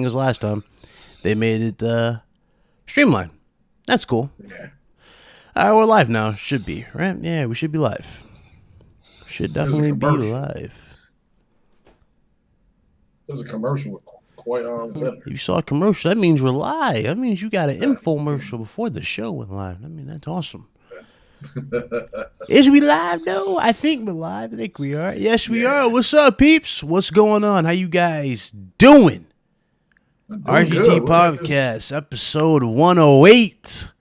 as last time. They made it streamlined. That's cool. Yeah. All right, we're live now. Should be, right? Yeah, we should be live. Should There's a definitely be commercial. live. There's a commercial with quite If vendors. you saw a commercial, that means we're live. That means you got an infomercial before the show went live. I mean, that's awesome. Is we live though? I think we're live. I think we are. Yes, we Yeah. are. What's up, peeps? What's going on? How you guys doing? I'm doing RGT good. Look at this. Podcast, episode 108.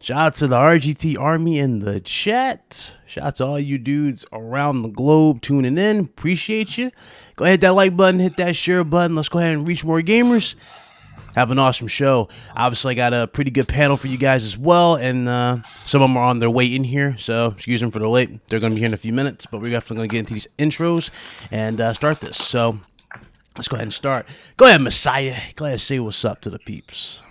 Shout out to the RGT Army in the chat. Shout out to all you dudes around the globe tuning in. Appreciate you. Go ahead, hit that like button, hit that share button. Let's go ahead and reach more gamers. Have an awesome show. Obviously, I got a pretty good panel for you guys as well, and some of them are on their way in here, so excuse them for the late. They're going to be here in a few minutes, but we're definitely going to get into these intros and start this. So let's go ahead and start. Go ahead, Messiah. Go ahead and say what's up to the peeps.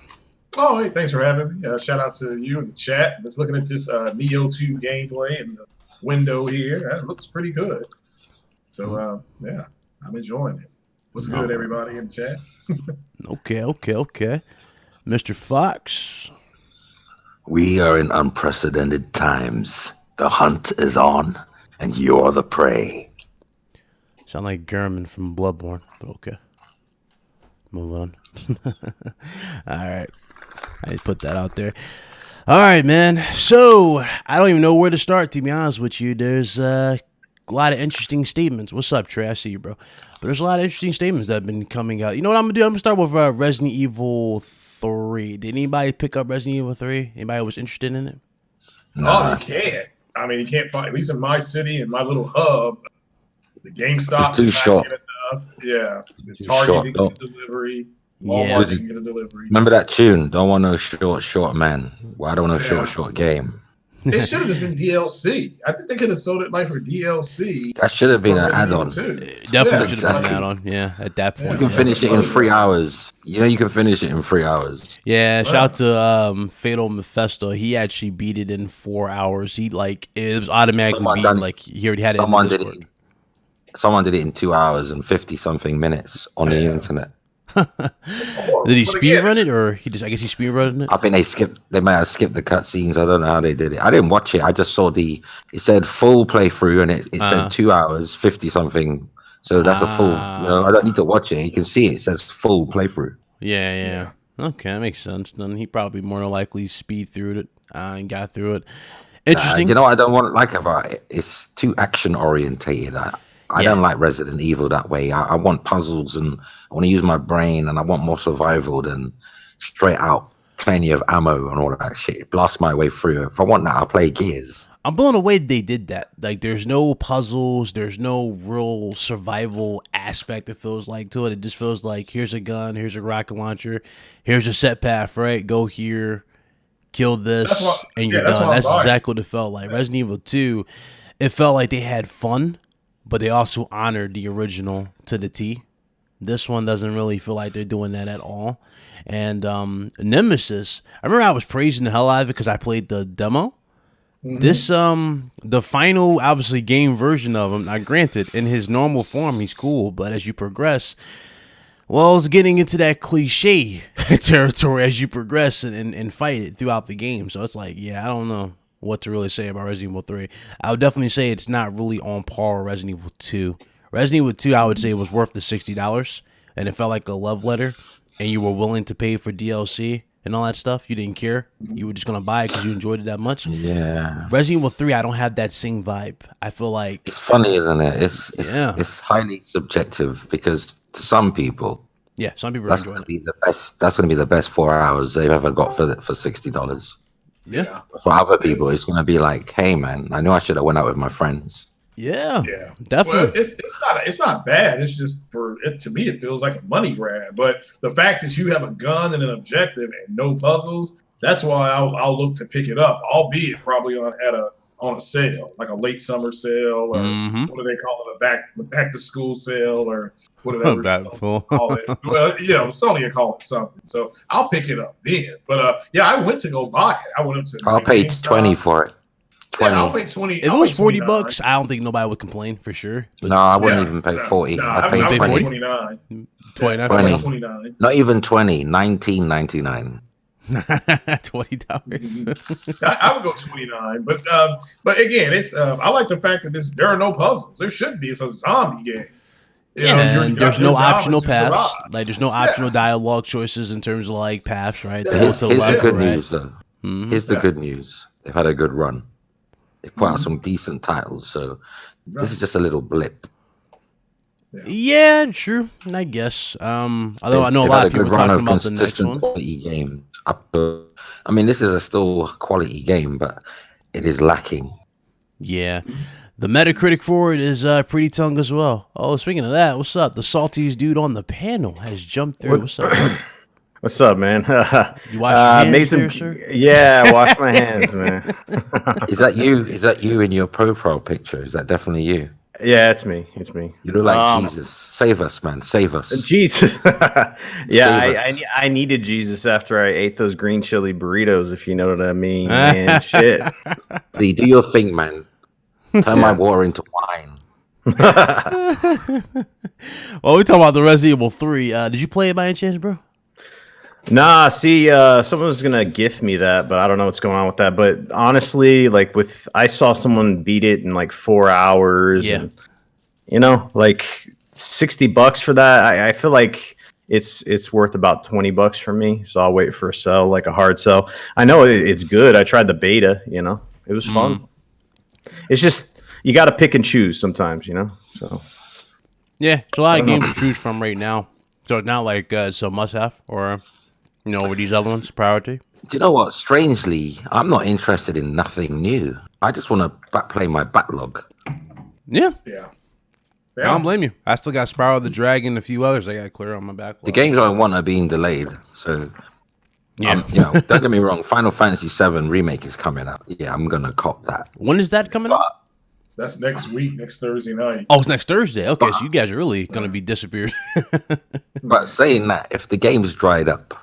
Oh, hey, thanks for having me. Shout out to you in the chat. Just looking at this Neo 2 gameplay in the window here. That looks pretty good. So, yeah, I'm enjoying it. What's good, everybody in the chat? Okay. Mr. Fox. We are in unprecedented times. The hunt is on, and you're the prey. Sound like German from Bloodborne, but okay. Move on. All right. I just put that out there. All right, man. So, I don't even know where to start, to be honest with you. There's a lot of interesting statements. What's up, Trey? I see you, bro. But there's a lot of interesting statements that have been coming out. You know what I'm going to do? I'm going to start with Resident Evil 3. Did anybody pick up Resident Evil 3? Anybody was interested in it? Oh, you can't. I mean, you can't find, at least in my city, in my little hub, the GameStop It's too is not short. getting enough. Yeah. The Too Target short. didn't get a delivery. Yeah. Walmart didn't get a delivery. Remember that tune? Don't want no short man. Well, I don't want no short game. It should have just been DLC. I think they could have sold it like for DLC. That should have been an add-on. Definitely should have been an add-on. Yeah, at that point. You can finish it in 3 hours. You know you can finish it in 3 hours. Yeah, shout out to Fatal Mephisto. He actually beat it in 4 hours. He it was automatically beaten. Like he already had it in the Discord. Someone did it in 2 hours and 50-something minutes on the internet. Did he speedrun it, or I guess he speedrunning it? I think they might have skipped the cutscenes. I don't know how they did it. I didn't watch it. I just saw it said full playthrough, and it said 2 hours, 50-something. So that's a full, I don't need to watch it. You can see it says full playthrough. Yeah. Okay, that makes sense. Then he probably more than likely speed through it and got through it. Interesting. You know what I don't like about it? It's too action orientated. I don't like Resident Evil that way. I want puzzles, and I want to use my brain, and I want more survival than straight out plenty of ammo and all of that shit. Blast my way through. If I want that, I'll play Gears. I'm blown away they did that. Like, there's no puzzles, there's no real survival aspect, it feels like, to it. It just feels like, here's a gun, here's a rocket launcher, here's a set path, right? Go here, kill this, and you're done. That's exactly what it felt like. Resident Evil 2, it felt like they had fun, but they also honored the original to the T. This one doesn't really feel like they're doing that at all. And Nemesis, I remember I was praising the hell out of it because I played the demo. Mm-hmm. This, the final, obviously, game version of him, now granted, in his normal form, he's cool, but as you progress, well, it's getting into that cliche territory as you progress and fight it throughout the game. So it's like, yeah, I don't know what to really say about Resident Evil 3. I would definitely say it's not really on par with Resident Evil 2. Resident Evil 2, I would say, was worth the $60, and it felt like a love letter, and you were willing to pay for DLC and all that stuff. You didn't care. You were just going to buy it because you enjoyed it that much. Yeah. Resident Evil 3, I don't have that same vibe. I feel like... It's funny, isn't it? It's highly subjective, because to some people... Yeah, some people are enjoying it. That's going to be the best 4 hours they've ever got for $60. Yeah. For other people, it's going to be like, hey, man, I knew I should have went out with my friends. Yeah, definitely. Well, it's not bad. It's just to me, it feels like a money grab. But the fact that you have a gun and an objective and no puzzles, that's why I'll look to pick it up, albeit probably on a sale, like a late summer sale, or what do they call it, a back to school sale, or whatever call it. Well, Sony will call it something. So I'll pick it up then. But I went to go buy it. I went up to. I'll pay 20 for it. 20. Yeah, I'll pay 20. If it I'll was pay 40 $29. bucks, I don't think nobody would complain for sure. But No, I wouldn't Yeah, even pay no, 40. no, I'd I pay mean, I'll pay 20. 29. 29 Yeah, for I'll pay real? 29. Not even 20. $19.99. $20. I would go 29, but again, it's I like the fact that there are no puzzles. There shouldn't be. It's a zombie game. You know, Yeah, and there's your no job optional is to survive. paths. Like, there's no optional dialogue choices in terms of like paths, right? To So go Yeah, to the here's the left or good right. news, though. Mhm. Here's the Yeah. good news. They've had a good run. They've put out some decent titles, so this is just a little blip. Yeah, true. I guess. Although I know a They've lot had of a good people run talking of about the next consistent one. quality games. I mean, this is a still quality game, but it is lacking. Yeah. The Metacritic for it is pretty tongue as well. Oh, speaking of that, what's up? The saltiest dude on the panel has jumped through. What's up? What's up, man? You wash your hands made some, there, sir? Yeah, wash my hands, man. Is that you? Is that you in your profile picture? Is that definitely you? Yeah, it's me. It's me. You look like Jesus. Save us, man. Save us. Jesus. Yeah, Save us. I needed Jesus after I ate those green chili burritos, if you know what I mean, man. Shit. See, do your thing, man. Turn my water into wine. Well, we talking about the Resident Evil 3. Did you play it by any chance, bro? Nah, see, someone's gonna gift me that, but I don't know what's going on with that. But honestly, like I saw someone beat it in like 4 hours. Yeah. And, you know, like $60 for that. I feel like it's worth about $20 for me. So I'll wait for a sell, like a hard sell. I know it's good. I tried the beta. You know, it was fun. It's just you got to pick and choose sometimes. You know, so Yeah, it's a lot of games to choose from right now. So it's not like it's a must-have or, you know, over these other ones, priority. Do you know what? Strangely, I'm not interested in nothing new. I just want to play my backlog. Yeah. Yeah. I don't blame you. I still got Spiral the Dragon and a few others I got to clear on my backlog. The games I want are being delayed. So, Yeah. you know, don't get me wrong. Final Fantasy VII Remake is coming out. Yeah, I'm going to cop that. When is that coming out? That's next week, next Thursday night. Oh, it's next Thursday. Okay, so you guys are really going to be disappeared. But saying that, if the game's dried up,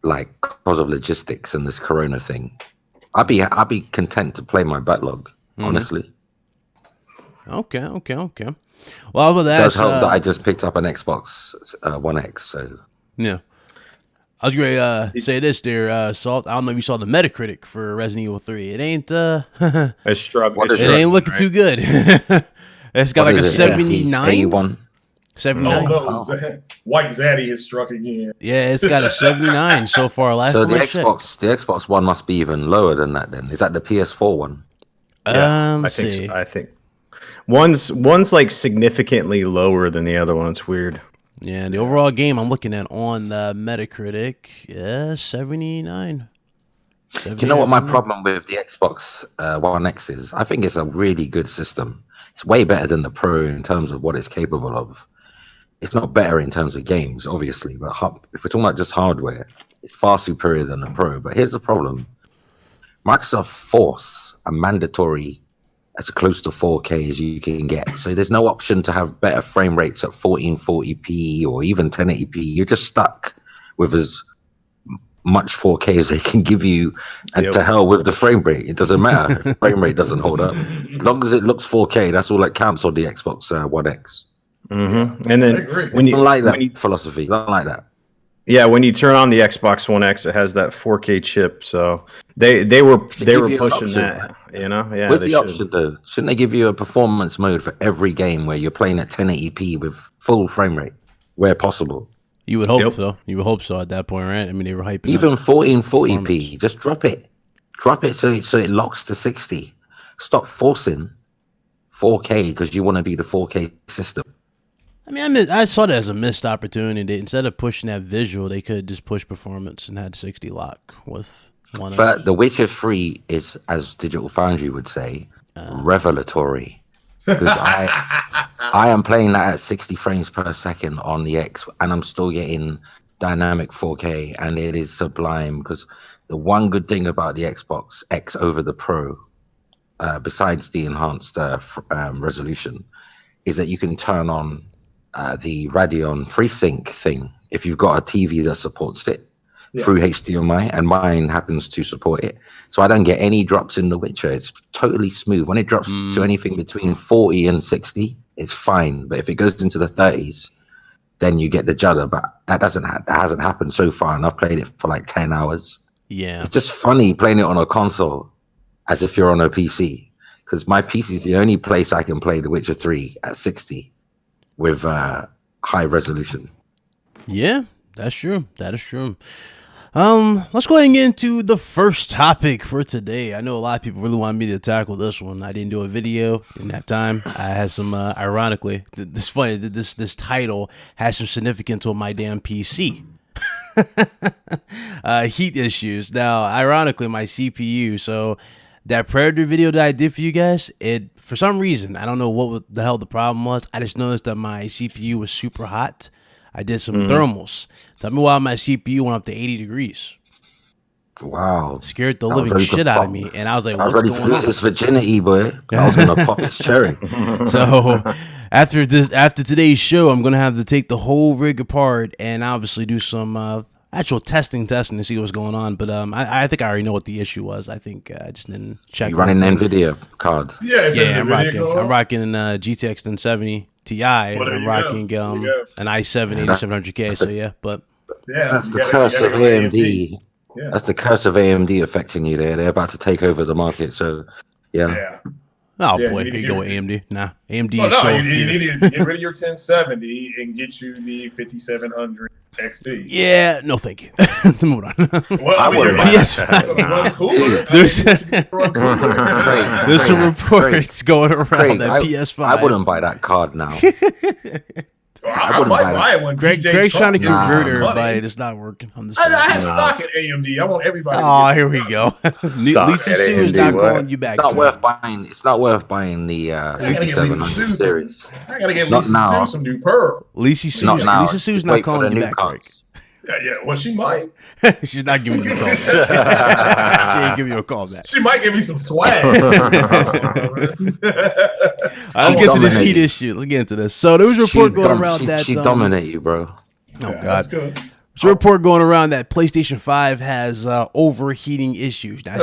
like because of logistics and this Corona thing, I'd be content to play my backlog. Honestly, Okay. Well, I was about to it does ask. help that I just picked up an Xbox One X. So Yeah. I was going to say this there, Salt. I don't know if you saw the Metacritic for Resident Evil 3. It ain't it's struggling. What is it ain't looking too good. It's got like a 79. 81. 79. Oh no, White Zaddy has struck again. Yeah, it's got a 79 so far. Last So time the I checked. Xbox One must be even lower than that. Then is that the PS4 one? Yeah, Let's see. I think one's like significantly lower than the other one. It's weird. Yeah, the overall game I'm looking at on the Metacritic, 79. Do you know what my problem with the Xbox One X is? I think it's a really good system. It's way better than the Pro in terms of what it's capable of. It's not better in terms of games, obviously, but if we're talking about just hardware, it's far superior than the Pro. But here's the problem. Microsoft force a mandatory as close to 4K as you can get. So there's no option to have better frame rates at 1440p or even 1080p. You're just stuck with as much 4K as they can give you, and to hell with the frame rate. It doesn't matter if frame rate doesn't hold up. As long as it looks 4K, that's all that counts on the Xbox One X. Mm-hmm. And then when you don't like that philosophy, I don't like that. Yeah, when you turn on the Xbox One X, it has that 4K chip. So they were pushing that, you know. Yeah. Where's the option though? Shouldn't they give you a performance mode for every game where you're playing at 1080p with full frame rate, where possible? You would hope so. You would hope so at that point, right? I mean, they were hyping even up 1440p. Just drop it so it locks to 60. Stop forcing 4K because you want to be the 4K system. I mean, I saw that as a missed opportunity. Instead of pushing that visual, they could just push performance and had 60 lock with one. But The Witcher 3 is, as Digital Foundry would say, revelatory. Because I am playing that at 60 frames per second on the X, and I'm still getting dynamic 4K, and it is sublime. Because the one good thing about the Xbox X over the Pro, besides the enhanced resolution, is that you can turn on the Radeon FreeSync thing if you've got a TV that supports it. through HDMI, and mine happens to support it. So I don't get any drops in The Witcher. It's totally smooth. When it drops to anything between 40 and 60, it's fine. But if it goes into the 30s, then you get the judder. But that hasn't happened so far, and I've played it for like 10 hours. Yeah. It's just funny playing it on a console as if you're on a PC, because my PC is the only place I can play The Witcher 3 at 60 with high resolution. Yeah, that's true. That is true. Let's go ahead and get into the first topic for today. I know a lot of people really wanted me to tackle this one. I didn't do a video, didn't have time. I had some, ironically, this funny that this title has some significance on my damn PC. Heat issues. Now, ironically, my CPU. So that Predator video that I did for you guys, it for some reason, I don't know what the hell the problem was. I just noticed that my CPU was super hot. I did some thermals. Tell me why my CPU went up to 80 degrees. Wow. Scared the living shit out of me. And I was like, what's going on? His virginity, boy. I was going to pop his cherry. So after today's show, I'm going to have to take the whole rig apart and obviously do some actual testing to see what's going on. But I think I already know what the issue was. I think I just didn't check. You running an NVIDIA card? Yeah, I'm rocking an GTX 1070 Ti, and I'm rocking an i7 8700K. So yeah, but that's the curse of AMD. Yeah. That's the curse of AMD affecting you there. They're about to take over the market. So yeah. Oh boy, here you go with AMD. Nah, AMD. You need to get rid of your 1070 and get you the 5700 XT. Yeah, no, thank you. Move on. Well, I mean, there's some reports going around that PS5. I wouldn't buy that card now. I might buy one. Greg's trying to convert her, but it's not working on the side. I have stock at AMD. I want everybody. Oh, here we go. Lisa Sue is not calling you back. It's not worth buying. It's not worth buying the 5700 series. I gotta get Lisa Sue some new pearl. Lisa Sue's not calling you back, Greg. Yeah. Well, she might. She's not giving you a call. She ain't giving you a call back. She might give me some swag. Let's get to this heat issue. Let's get into this. So there was a report going around that she dominate you, bro. Oh God. That's good. There's a report going around that PlayStation 5 has overheating issues. Now,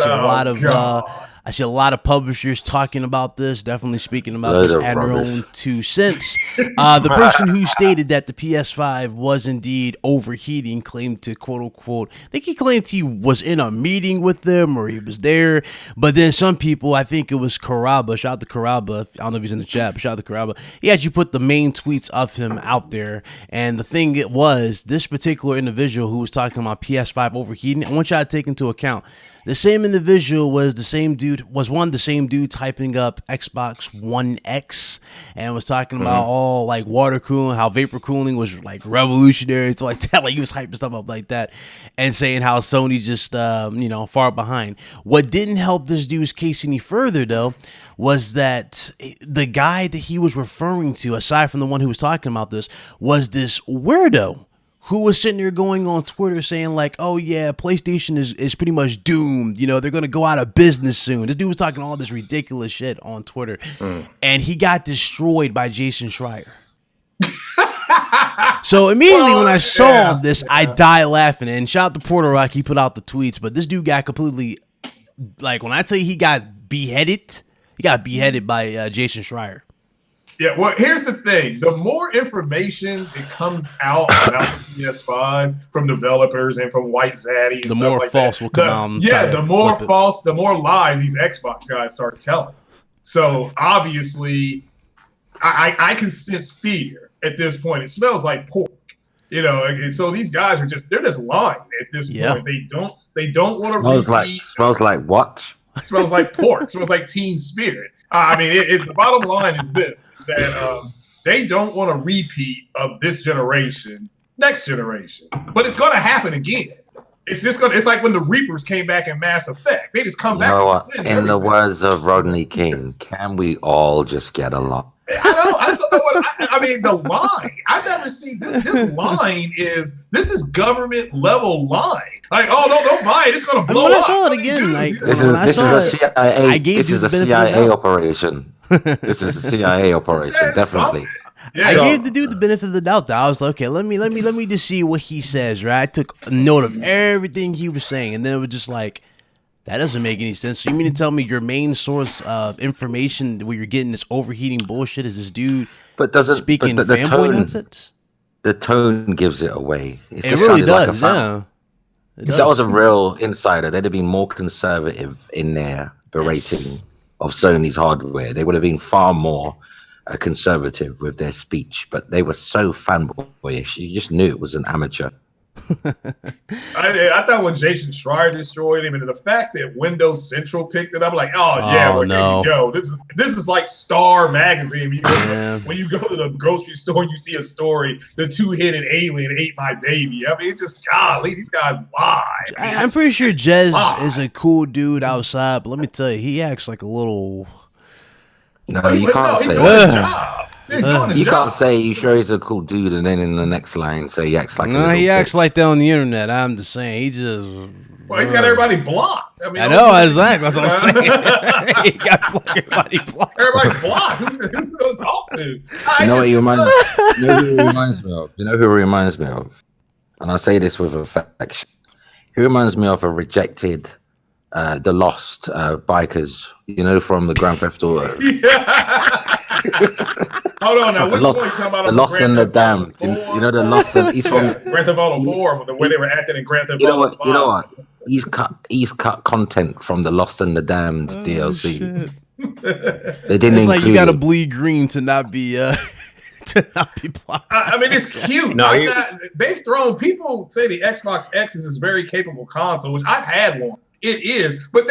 I see a lot of publishers talking about this, definitely speaking about this, adding their own 2 cents. The person who stated that the PS5 was indeed overheating claimed to, quote unquote, I think he claimed he was in a meeting with them or he was there. But then some people, I think it was Caraba, shout out to Caraba, I don't know if he's in the chat, but shout out to Caraba. He actually put the main tweets of him out there. And the thing it was, this particular individual who was talking about PS5 overheating, I want y'all to take into account, the same individual was the same dude typing up Xbox One X and was talking about all like water cooling, how vapor cooling was like revolutionary. So like he was hyping stuff up like that and saying how Sony just, far behind. What didn't help this dude's case any further though, was that the guy that he was referring to, aside from the one who was talking about this, was this weirdo who was sitting there going on Twitter saying like, oh yeah, PlayStation is pretty much doomed. You know, they're going to go out of business soon. This dude was talking all this ridiculous shit on Twitter. And he got destroyed by Jason Schreier. So immediately when I saw this, I died laughing. And shout out to Porter Rock, he put out the tweets. But this dude got completely, like when I tell you he got beheaded by Jason Schreier. Yeah, well, here's the thing. The more information that comes out about the PS5 from developers and from White Zaddy and the stuff more like false that, will come out. Yeah, the more false, the more lies these Xbox guys start telling. So obviously, I can sense fear at this point. It smells like pork, and so these guys they're just lying at this point. They don't want to smells like what? Smells like pork. Smells like Team Spirit. I mean, the bottom line is this. That they don't want a repeat of this generation, next generation, but it's going to happen again. It's like when the Reapers came back in Mass Effect. They just come back. In the words of Rodney King, can we all just get along? I just don't know what I mean. The line I've never seen. This line this is government level line. Like, oh no, don't buy it. It's going to blow up. I saw it again. Like this is a CIA. This is a CIA operation. This is a CIA operation, definitely. Yeah, I so- gave the dude the benefit of the doubt. Though. I was like, okay, let me just see what he says. Right, I took note of everything he was saying, and then it was just like, that doesn't make any sense. So you mean to tell me your main source of information where you're getting this overheating bullshit is this dude speaking the fanboy tone, nonsense? the tone gives it away. It It just really sounded like a does. fan. Yeah. If that was a real insider, they'd have been more conservative in their berating of Sony's hardware. They would have been far more conservative with their speech, but they were so fanboyish. You just knew it was an amateur. I thought when Jason Schreier destroyed him, and the fact that Windows Central picked it up, like, oh yeah, Oh, well, no. here you go. This is like Star Magazine. Yeah. When you go to the grocery store and you see a story, the two-headed alien ate my baby. I mean, it's just, golly, these guys lie. I'm pretty sure Jez is a cool dude outside, but let me tell you, he acts like a little. No, you can't he's say doing his that. job. He's doing his You job. can't say you sure he's a cool dude, and then in the next line say he acts like a No, little he acts bitch. like that on the internet. I'm just saying, he just. Well, he's got everybody blocked. I mean, I know, exactly. That's what I'm saying. He got everybody blocked. Everybody's blocked. Who's going to talk to? You know what he reminds you know who he reminds me of? You know who he reminds me of? And I say this with affection. He reminds me of a rejected, the Lost bikers, you know, from the Grand Theft Auto. Hold on now. The Which Lost, one you talking about? the Lost and the Damned. You know the Lost and he's from. Grand Theft Auto 4, the way they were acting in Grand Theft You know Auto what? 5. You know what? He's cut content from the Lost and the Damned DLC. Shit. They didn't It's like you include got to it. bleed green to not be to not be blocked. I mean, it's cute. No, they've thrown, people say the Xbox X is this very capable console, which I've had one. It is, but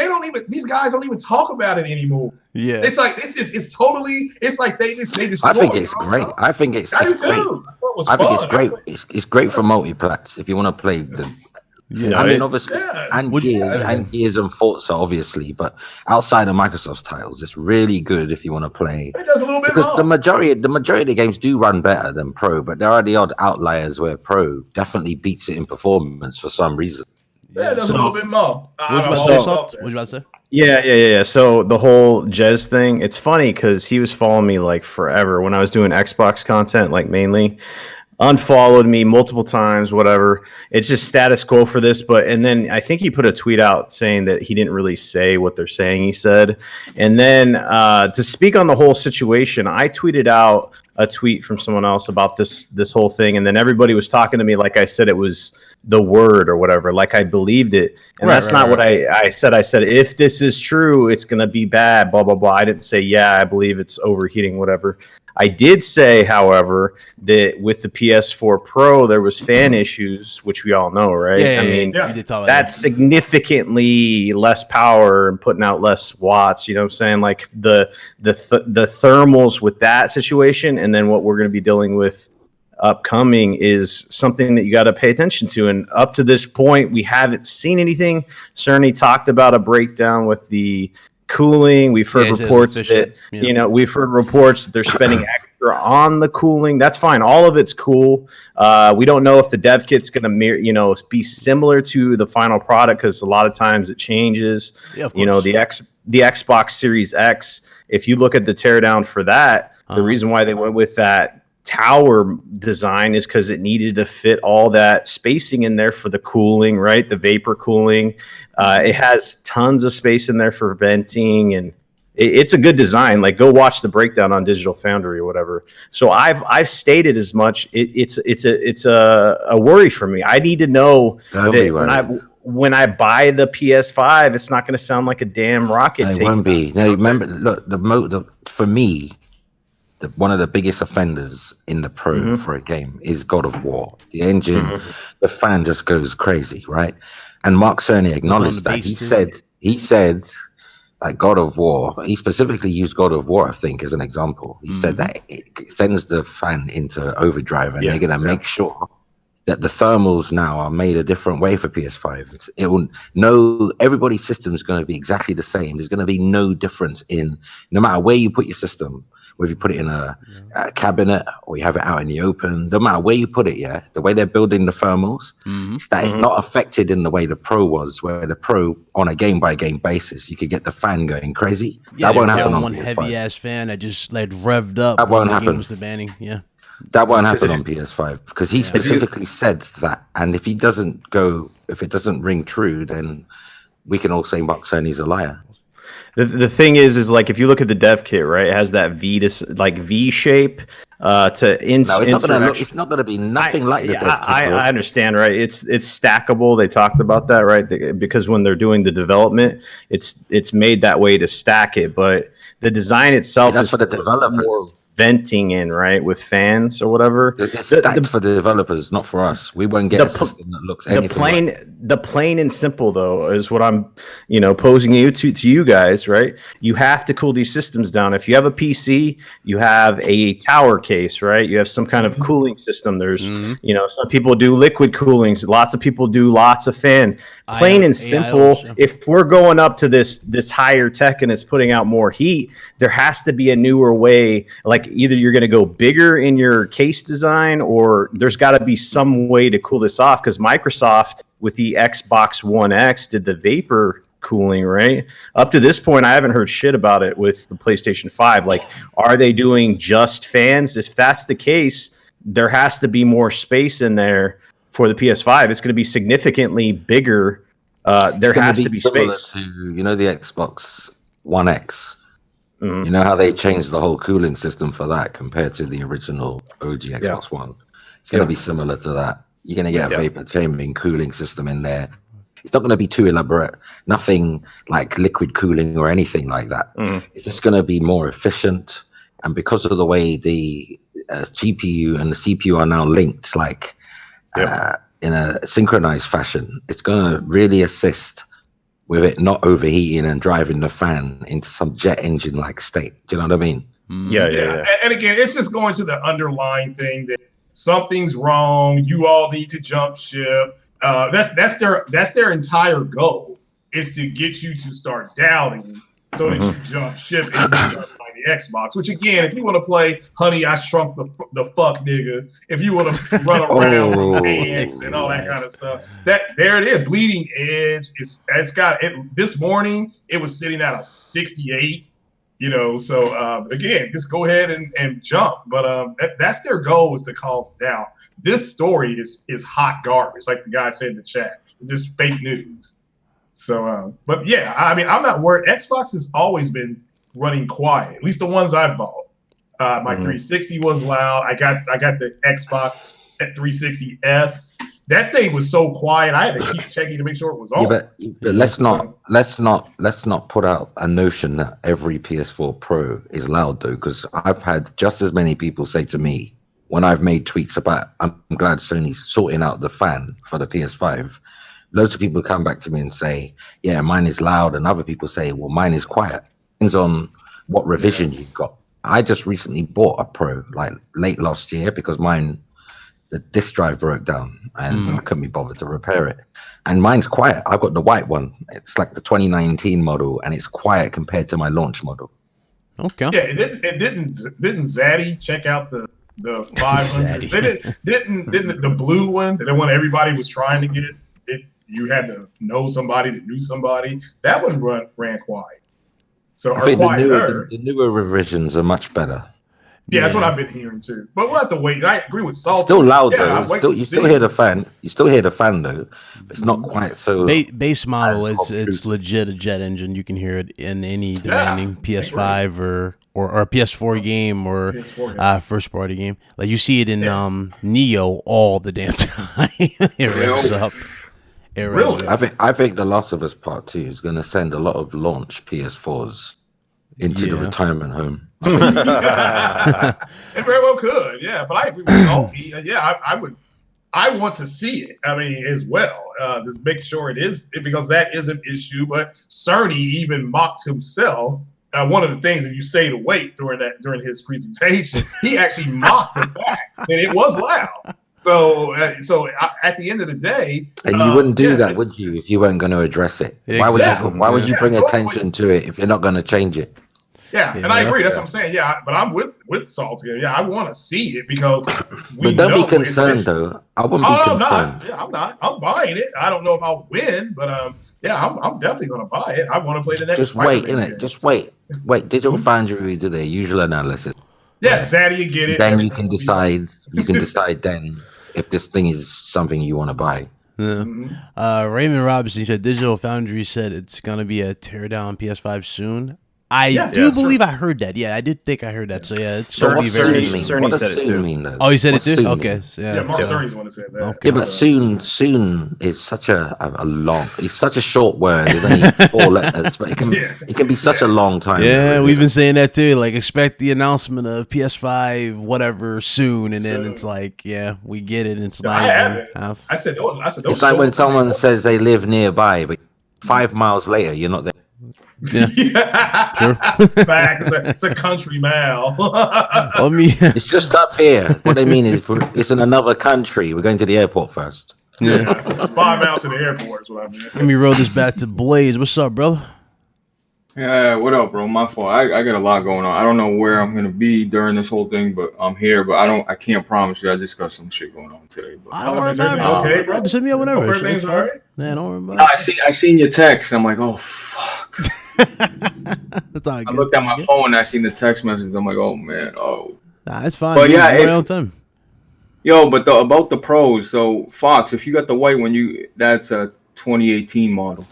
these guys don't even talk about it anymore. Yeah, It's like, it's totally, it's like they destroy. I think it's great. I think it's I do great. too. I think it's great. It's great for multiplats if you want to play the. yeah. I mean, obviously, Yeah. and Would you- Gears and Forza, obviously, but outside of Microsoft's titles, it's really good if you want to play. It does a little bit Because more. the majority of the games do run better than Pro, but there are the odd outliers where Pro definitely beats it in performance for some reason. Yeah, it does So- a little bit more. What you about to I'm say, all Salt? about that. What you about to say? Yeah. So the whole Jez thing, it's funny because he was following me like forever when I was doing Xbox content, like mainly. Unfollowed me multiple times, whatever. It's just status quo for this. And then I think he put a tweet out saying that he didn't really say what they're saying he said. And then to speak on the whole situation, I tweeted out a tweet from someone else about this whole thing. And then everybody was talking to me like I said it was the word or whatever, like I believed it. And that's not what I said. I said, if this is true, it's going to be bad, blah, blah, blah. I didn't say, yeah, I believe it's overheating, whatever. I did say, however, that with the PS4 Pro, there was fan issues, which we all know, right? Yeah, I mean, you did talk about that's significantly less power and putting out less watts. You know what I'm saying? Like the thermals with that situation, and then what we're going to be dealing with upcoming is something that you got to pay attention to. And up to this point, we haven't seen anything. Cerny talked about a breakdown with the cooling. We've heard reports that we've heard reports that they're spending extra on the cooling. That's fine. All of it's cool. We don't know if the dev kit's going to be similar to the final product because a lot of times it changes. Yeah, of you know, course. the Xbox Series X. If you look at the teardown for that, the reason why they went with that tower design is because it needed to fit all that spacing in there for the cooling, right? The vapor cooling. It has tons of space in there for venting, and it's a good design. Like, go watch the breakdown on Digital Foundry or whatever. So I've stated as much. It's a worry for me. I need to know that when I buy the PS5, it's not going to sound like a damn rocket. It won't be. No, remember, look, for me, one of the biggest offenders in the Pro for a game is God of War. The engine, the fan just goes crazy, right? And Mark Cerny acknowledged that. He said, like, God of War, he specifically used God of War, I think, as an example. He said that it sends the fan into overdrive, and they're going to make sure that the thermals now are made a different way for PS5. Everybody's system is going to be exactly the same. There's going to be no difference no matter where you put your system. Whether you put it in a cabinet or you have it out in the open, no matter where you put it, the way they're building the thermals, it's not affected in the way the Pro was, where the Pro, on a game-by-game basis, you could get the fan going crazy. Yeah, that won't happen on one PS5. heavy-ass fan that just revved up. That won't the happen. game was the banning, yeah. That won't happen if- on PS5 because he specifically said that. And if he doesn't if it doesn't ring true, then we can all say Sony's a liar. The thing is like if you look at the dev kit, right, it has that V shape No, it's not gonna be nothing like the dev kit. I understand, right? It's stackable. They talked about that, right? Because when they're doing the development, it's made that way to stack it, but the design itself that's is for the developers. More venting in, right, with fans or whatever. It's stacked for the developers, not for us. We won't get a system that looks anything the plain and simple though is what I'm posing to you guys, right? You have to cool these systems down. If you have a PC, you have a tower case, right? You have some kind of cooling system. There's some people do liquid cooling, lots of people do lots of fan. Plain and simple, if we're going up to this higher tech and it's putting out more heat, there has to be a newer way. Like either you're going to go bigger in your case design, or there's got to be some way to cool this off, because Microsoft with the Xbox One X did the vapor cooling, right? Up to this point, I haven't heard shit about it with the PlayStation 5. Like, are they doing just fans? If that's the case, there has to be more space in there for the PS5. It's going to be significantly bigger. There has to be space. To, the Xbox One X. Mm-hmm. You know how they changed the whole cooling system for that compared to the original OG Xbox One? It's going to be similar to that. You're going to get a vapor chambering cooling system in there. It's not going to be too elaborate. Nothing like liquid cooling or anything like that. Mm. It's just going to be more efficient. And because of the way the GPU and the CPU are now linked, like in a synchronized fashion, it's going to really assist with it not overheating and driving the fan into some jet engine like state. Do you know what I mean? Yeah. And again, it's just going to the underlying thing that something's wrong. You all need to jump ship. That's their entire goal, is to get you to start doubting so that you jump ship and you start playing the Xbox. Which again, if you want to play Honey, I Shrunk the Fuck Nigga, if you want to run around with pants and all that kind of stuff, there it is. Bleeding Edge it's got it. This morning it was sitting at a 68. So again, just go ahead and jump. But that's their goal, is to cause doubt. This story is hot garbage, like the guy said in the chat. It's just fake news. So, but yeah, I mean, I'm not worried. Xbox has always been running quiet, at least the ones I've bought. My 360 was loud. I got the Xbox at 360S. That thing was so quiet. I had to keep checking to make sure it was on. But let's not put out a notion that every PS4 Pro is loud though, because I've had just as many people say to me when I've made tweets about I'm glad Sony's sorting out the fan for the PS5. Loads of people come back to me and say, yeah, mine is loud, and other people say, well, mine is quiet. Depends on what revision you've got. I just recently bought a Pro like late last year because the disk drive broke down and I couldn't be bothered to repair it. And mine's quiet. I've got the white one. It's like the 2019 model, and it's quiet compared to my launch model. Okay. Yeah, it didn't Zaddy check out the 500? didn't the blue one, the one everybody was trying to get? You had to know somebody to knew somebody. That one ran quiet. So I think the newer revisions are much better. Yeah, that's what I've been hearing too. But we'll have to wait. I agree with Salt. Still loud though. You still hear the fan. You still hear the fan though. But it's not quite so. Base model. It's legit a jet engine. You can hear it in any demanding PS5 or a PS4 game or first party game. Like you see it in Neo all the damn time. It revs up. Really? I think The Last of Us Part 2 is going to send a lot of launch PS4s into the retirement home. It very well could, yeah. But I agree with Salty. Yeah, I want to see it. I mean, as well. Just make sure it is, because that is an issue. But Cerny even mocked himself. One of the things, if you stayed awake during his presentation, he actually mocked the fact that it was loud. So at the end of the day, and you wouldn't do that, would you, if you weren't going to address it? Exactly. Why would you bring attention to it if you're not going to change it? Yeah, and I agree. That's what I'm saying. Yeah, but I'm with Salt here. Yeah, I want to see it because. But don't be concerned, though. I wouldn't be concerned. I'm not. I'm buying it. I don't know if I'll win, but I'm definitely going to buy it. I want to play the next. Just wait, innit? Just wait. Digital Foundry do their usual analysis. Yeah, Zaddy, you get it. Then you can decide. You can decide then if this thing is something you want to buy. Yeah. Raymond Robinson, he said Digital Foundry said it's gonna be a teardown PS5 soon. I do believe I heard that. Yeah, I did think I heard that. So yeah, it's gonna be very soon. What does soon mean? Though? Oh, he said it too. Soon Okay, mean? Yeah, Mark Cerny's the one that said that. Okay. Yeah, but soon is such a long. It's such a short word. There's only 4 letters, but it can be such a long time. Yeah, we've been saying that too. Like, expect the announcement of PS5 whatever soon, and then it's like, yeah, we get it. And it's not. I said, it's like when someone says they live nearby, but 5 miles later, you're not there. Yeah, true. Facts. It's a country mile. It's just up here. What they mean is it's in another country. We're going to the airport first. Yeah, 5 miles to the airport is what I mean. Let me roll this back to Blaze. What's up, brother? Yeah, what up, bro? My fault. I got a lot going on. I don't know where I'm gonna be during this whole thing, but I'm here. But I can't promise you. I just got some shit going on today. But I don't worry about it. Okay, bro. Just hit me up whenever. Everything's all right. Man, don't worry about it. I seen your text. I'm like, oh fuck. That's all I looked at my phone and I seen the text message. I'm like, oh man, oh. Nah, it's fine. But yeah, time. Yo, but about the pros. So Fox, if you got the white one, that's a 2018 model.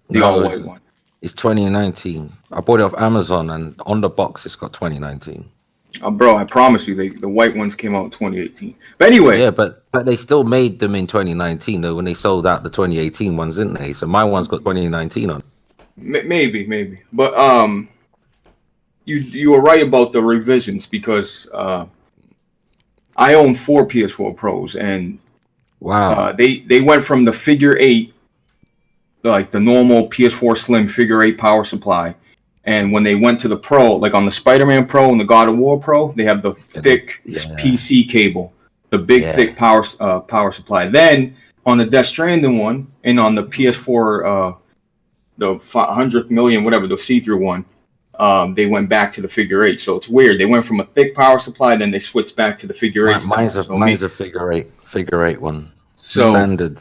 The all white one. It's 2019. I bought it off Amazon, and on the box, it's got 2019. Bro, I promise you, the white ones came out in 2018. But anyway. Yeah, but they still made them in 2019, though, when they sold out the 2018 ones, didn't they? So my one's got 2019 on it. Maybe. But you were right about the revisions, because I own 4 PS4 Pros, and wow, they went from the figure 8, like the normal PS4 Slim figure 8 power supply, and when they went to the Pro, like on the Spider-Man Pro and the God of War Pro, they have the thick PC cable, the big thick power supply. Then on the Death Stranding one and on the PS4, the 100th million, whatever, the see-through one, they went back to the figure 8. So it's weird. They went from a thick power supply, then they switched back to the figure 8. Mine's a figure 8 one. So standard.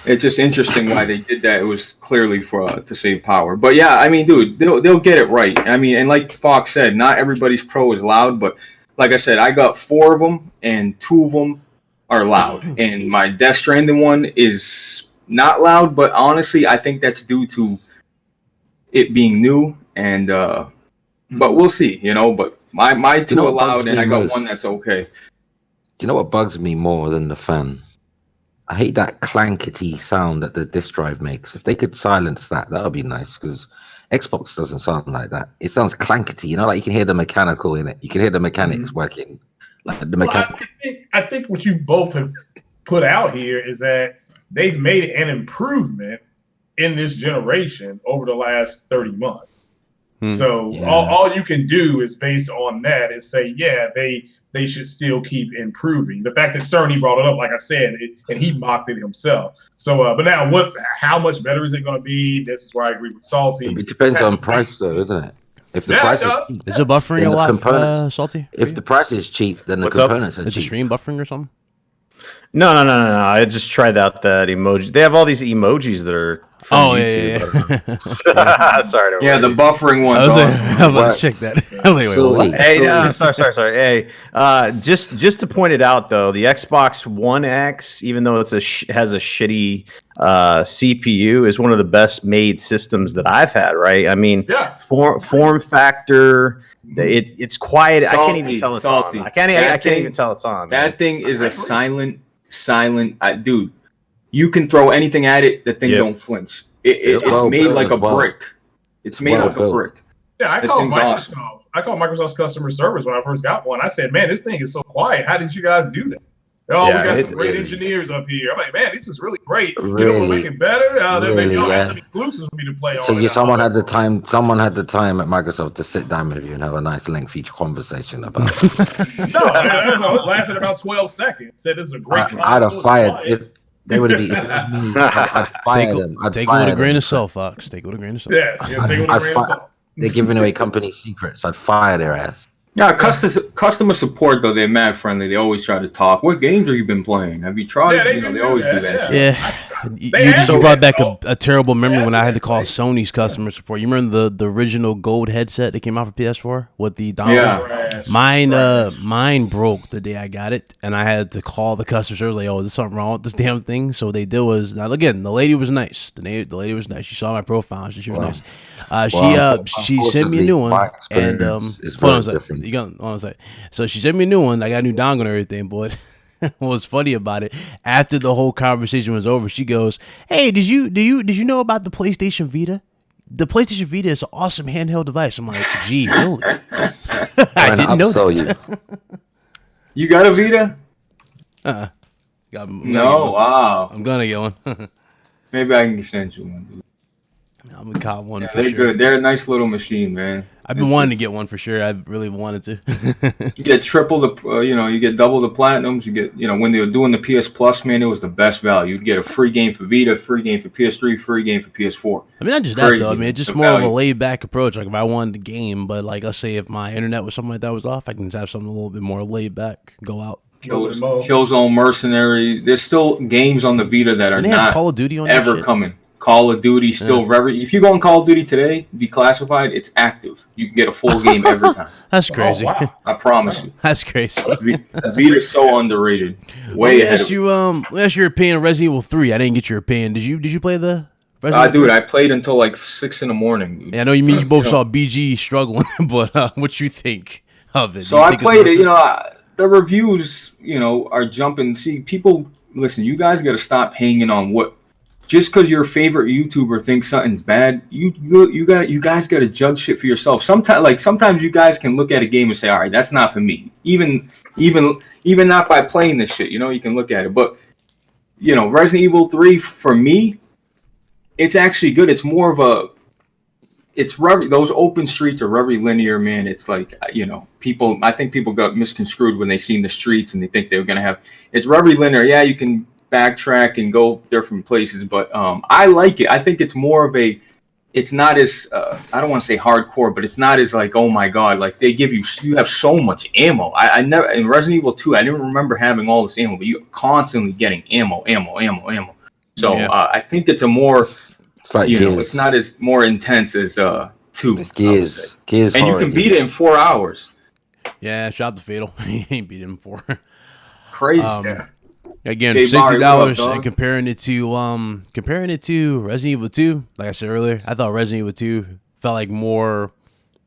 It's just interesting why they did that. It was clearly to save power. But yeah, I mean, dude, they'll get it right. I mean, and like Fox said, not everybody's Pro is loud, but like I said, I got 4 of them, and 2 of them are loud. And my Death Stranding one is not loud, but honestly, I think that's due to it being new. And but we'll see, But my 2 are loud, and I got one that's okay. Do you know what bugs me more than the fan? I hate that clankety sound that the disk drive makes. If they could silence that would be nice, because Xbox doesn't sound like that. It sounds clankety, like you can hear the mechanical in it. You can hear the mechanics working. Like the mechanical. I think what you both have put out here is that they've made an improvement in this generation over the last 30 months. So all you can do is based on that is say, yeah, they should still keep improving. The fact that Cerny brought it up, like I said, and he mocked it himself. So, but now how much better is it going to be? This is where I agree with Salty. It depends on price, though, isn't it? If the price is it buffering a lot, Salty? If the price is cheap, then the components are cheap. Is the stream buffering or something? No. I just tried out that emoji. They have all these emojis that are from YouTube. Yeah. Sorry. The buffering one's I was about to check that. Sorry. Hey, just to point it out, though, the Xbox One X, even though it's has a shitty CPU, is one of the best made systems that I've had. Right? I mean, form factor. It's quiet. Salty, I can't even tell it's on. I can't even tell it's on. That thing is a silent. Dude, you can throw anything at it. The thing don't flinch. It's made like a brick. It's made like a brick. Yeah, I called Microsoft. Awesome. I called Microsoft's customer service when I first got one. I said, "Man, this thing is so quiet. How did you guys do that?" Oh, we got some great engineers up here. I'm like, man, this is really great. Really, we'll make it better. They make some exclusives for me to play on. So someone had the time at Microsoft to sit down with you and have a nice lengthy conversation about it. No, it lasted about 12 seconds. Said this is a great console. I'd have fired if they would have been. I'd fire them. Take it with a grain of salt, Fox. Take it with a grain of salt. Yeah, take it with a grain of salt. They're giving away company secrets. I'd fire their ass. Yeah, customer support, though, they're mad friendly. They always try to talk. What games have you been playing? Have you tried? Yeah, they always do that shit. Yeah. You They had brought back that. a terrible memory Yeah, when I had to call that's Sony's customer support. You remember the original gold headset that came out for PS4 with the dongle? Yeah. Mine broke the day I got it, and I had to call the customer service like, "Oh, there's something wrong with this damn thing." So what they did was, now again, the lady was nice. The lady was nice. She saw my profile. She was nice. She sent me a new one, and hold on a second. Hold on a second. So she sent me a new one. I got a new dongle and everything, but what was funny about it, after the whole conversation was over, she goes, "Hey, did you know about the PlayStation Vita? The PlayStation Vita is an awesome handheld device." I'm like, "Gee, really?" I didn't know that. You got a Vita? No, wow. I'm gonna get one. Maybe I can send you one, dude. I'm gonna cop one for they're sure. good. They're a nice little machine, man. I've been wanting to get one for sure. I really wanted to. You get triple the, you get double the platinums. You get, when they were doing the PS Plus, man, it was the best value. You'd get a free game for Vita, free game for PS3, free game for PS4. I mean, not just that though. I mean, it's just more of a laid back approach. Like if I wanted the game, but like let's say if my internet was something like that was off, I can just have something a little bit more laid back. Go out. Killzone Mercenary. There's still games on the Vita that are not Call of Duty on ever coming. Call of Duty still if you go on Call of Duty today, declassified, it's active. You can get a full game every time. That's crazy. Oh, wow. I promise you. That's crazy. Vita's so underrated. Way ahead of you. Let me ask your opinion on Resident Evil 3. I didn't get your opinion. Did you play the Resident Evil 3? Dude, I played until like 6 a.m. Dude. Yeah, I know you both saw BG struggling, but what you think of it? So I played it, the reviews, are jumping. See, people, listen, you guys got to stop hanging on what. Just because your favorite YouTuber thinks something's bad, you guys got to judge shit for yourself. Sometimes you guys can look at a game and say, all right, that's not for me. Even not by playing this shit, you can look at it. But Resident Evil 3 for me, it's actually good. It's more of those open streets are very linear, man. It's like I think people got misconstrued when they seen the streets and they think they were gonna have. It's very linear. Yeah, you can backtrack and go different places, but I like it. I think it's more of it's not as I don't want to say hardcore, but it's not as like, oh my god, like they give you have so much ammo. I never in Resident Evil 2 I didn't remember having all this ammo, but you're constantly getting ammo. So I think it's a more it's not as more intense as 2. It's Gears, and you can beat it in 4 hours. Yeah, shout out to Fatal. He ain't beat him 4. Crazy. Again, $60 and comparing it to Resident Evil 2, like I said earlier, I thought Resident Evil 2 felt like more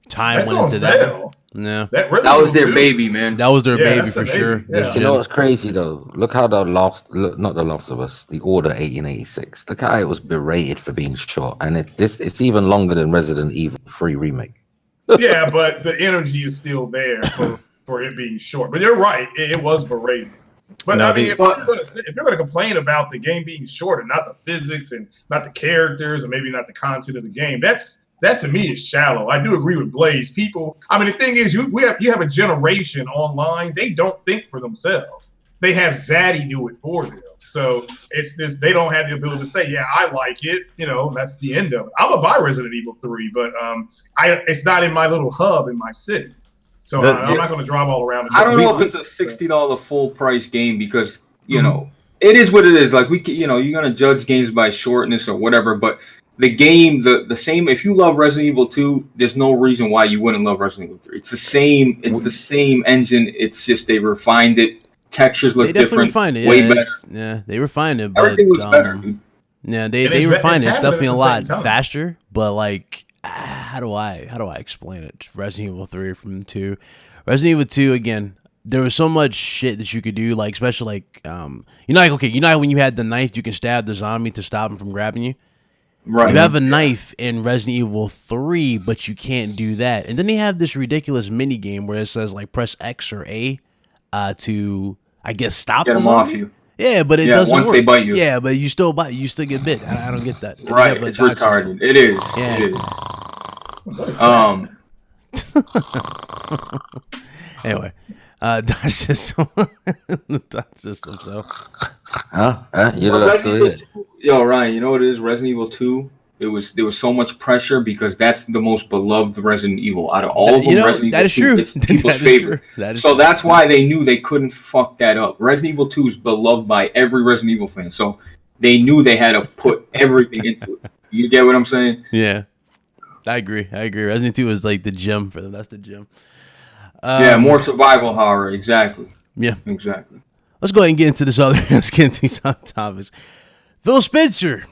time went into that. No, that was their baby, man. That was their baby for sure. Yeah. You know what's crazy though? Look how the Last of Us, the Order 1886. Look how it was berated for being short, and it's even longer than Resident Evil 3 remake. Yeah, but the energy is still there for it being short. But you're right, it was berated. But I mean, if you're going to complain about the game being short and not the physics and not the characters and maybe not the content of the game, that to me is shallow. I do agree with Blaze. People, I mean, the thing is, you have a generation online. They don't think for themselves. They have Zaddy do it for them. So it's this. They don't have the ability to say, "Yeah, I like it." That's the end of it. I'm gonna buy Resident Evil 3, but it's not in my little hub in my city. So I'm not going to drive all around. I don't know if it's a $60 full price game because it is what it is. Like you're going to judge games by shortness or whatever. But the game, the same. If you love Resident Evil 2, there's no reason why you wouldn't love Resident Evil 3. It's the same. It's the same engine. It's just they refined it. Textures look different. Refined it. Way better. Yeah, they refined it. But, everything was better. Dude. Yeah, they refined it. It's definitely a lot faster. But like. How do I explain it? Resident Evil 3 from 2. Resident Evil 2 again. There was so much shit that you could do, like especially like when you had the knife, you can stab the zombie to stop him from grabbing you. Right. You have a knife in Resident Evil 3, but you can't do that. And then they have this ridiculous mini game where it says like press X or A to I guess stop the zombie. Off you. Yeah, but it doesn't once work. They bite you. Yeah, but you still bite. You still get bit. I don't get that. Right, it's retarded. It is. Yeah. It is. Anyway, dodge system. The dodge system. So. Yo, Ryan, you know what it is? Resident Evil 2. There was so much pressure because that's the most beloved Resident Evil out of all of them. Resident that Evil is 2, true. It's people's favorite. That's why they knew they couldn't fuck that up. Resident Evil 2 is beloved by every Resident Evil fan. So they knew they had to put everything into it. You get what I'm saying? Yeah, I agree. Resident 2 is like the gym for them. That's the gym. Yeah, more survival horror. Exactly. Yeah. Exactly. Let's go ahead and get into this other. Let's get into these other topics. Phil Spencer.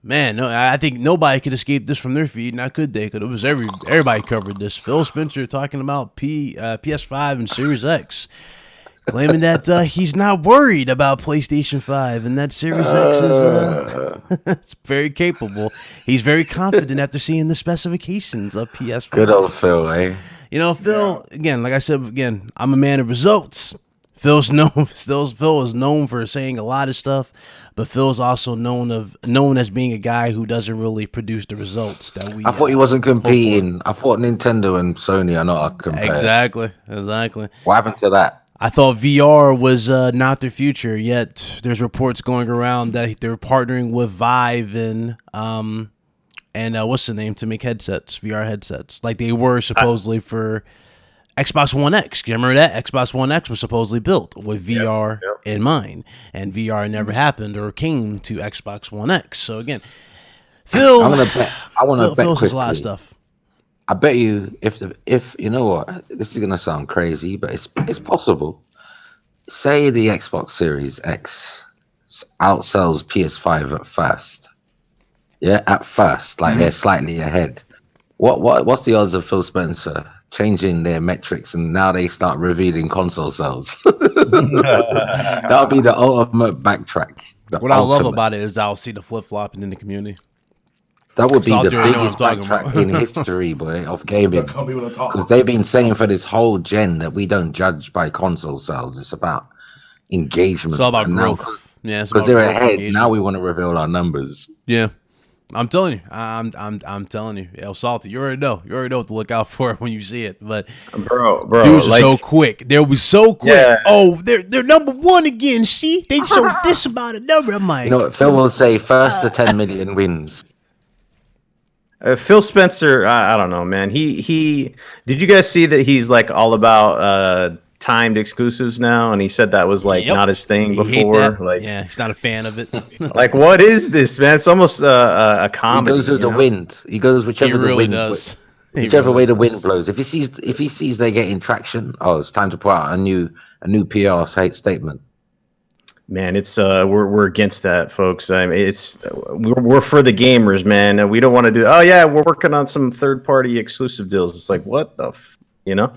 Man, no, I think nobody could escape this from their feed, not could they? Because it was everybody covered this. Phil Spencer talking about PS5 and Series X, claiming that he's not worried about PlayStation 5 and that Series X is it's very capable. He's very confident after seeing the specifications of PS5. Good old Phil, eh? You know, Phil, again, like I said, again, I'm a man of results. Phil is known for saying a lot of stuff, but Phil's also known as being a guy who doesn't really produce the results that we. I thought he wasn't competing. I thought Nintendo and Sony are not compared. Exactly. What happened to that? I thought VR was not their future, yet there's reports going around that they're partnering with Vive and what's the name to make VR headsets, like they were supposedly for Xbox One X. You remember that? Xbox One X was supposedly built with VR in mind, and VR never happened or came to Xbox One X. So again, Phil, I want to bet Phil's quickly. a lot of stuff. I bet you if you know what, this is gonna sound crazy, but it's possible. Say the Xbox Series X outsells PS5 at first. Yeah, at first, like they're slightly ahead. What's the odds of Phil Spencer changing their metrics and now they start revealing console sales? That would be the ultimate backtrack. What I love about it is I'll see the flip flopping in the community. That would be So the there, you know biggest what I'm talking backtrack about. in history, boy, of gaming. Because Because they've been saying for this whole gen that we don't judge by console sales. It's about engagement. It's all about And now, growth. Yeah, it's because about they're growth, ahead. engagement. Now we want to reveal our numbers. Yeah, I'm telling you, I'm telling you, El Salty, you already know what to look out for when you see it. But bro, dudes are like, so quick. They was so quick. Yeah. Oh, they're number one again. See, they showed this about a number. I'm like, You know what Phil will say? First to 10 million wins. Phil Spencer, I don't know, man. He did you guys see that he's like all about timed exclusives now, and he said that was like not his thing He hate before. that. Like, yeah, he's not a fan of it. like what is this, man? It's almost a He comedy. goes with the you know? wind. He goes He whichever the really wind. does. He Whichever really way the does. wind blows. If he sees they're getting traction, oh, it's time to put out a new PR statement. Man, it's we're against that, folks. I mean, we're for the gamers, man. We don't want to do. Oh yeah, we're working on some third-party exclusive deals. It's like, what the, you know?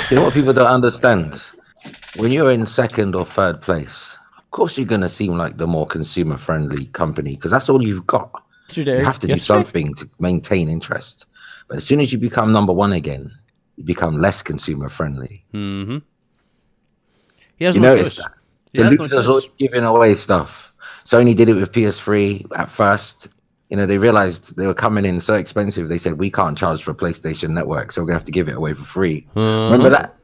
You know what people don't understand? When you're in second or third place, of course you're gonna seem like the more consumer-friendly company because that's all you've got. You have to do something to maintain interest. But as soon as you become number one again, you become less consumer-friendly. Mm-hmm. He has You no notice choice. that? He The has no losers choice. are giving away stuff. Sony did it with PS3 at first. You know, they realized they were coming in so expensive. They said, we can't charge for PlayStation Network, so we're going to have to give it away for free. Remember that?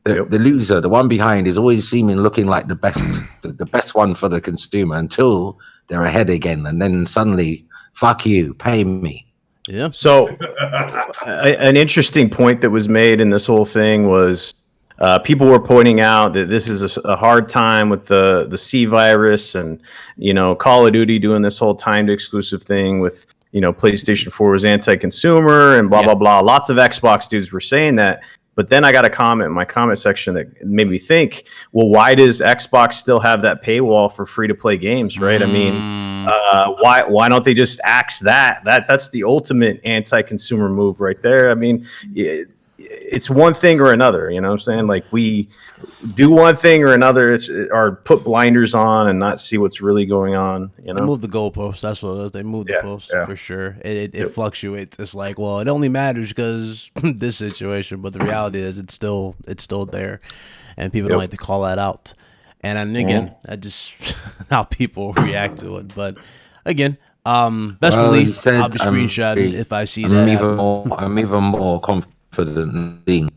The loser, the one behind, is always seeming looking like the best, the best one for the consumer until they're ahead again. And then suddenly, fuck you, pay me. Yeah. So, an interesting point that was made in this whole thing was people were pointing out that this is a hard time with the C virus, and Call of Duty doing this whole timed exclusive thing with PlayStation 4 was anti-consumer and blah blah blah. Lots of Xbox dudes were saying that. But then I got a comment in my comment section that made me think, well, why does Xbox still have that paywall for free-to-play games, right? I mean, why don't they just axe that? That's the ultimate anti-consumer move right there. I mean, it's one thing or another, you know what I'm saying? Like, we do one thing or another, or put blinders on and not see what's really going on, They move the goalposts. That's what it is. They move the posts for sure. It fluctuates. It's like, well, it only matters because this situation, but the reality is it's still there, and people don't like to call that out. And again, that just how people react to it. But again, best believe I'll be screenshotting if I see that. I'm even more confident in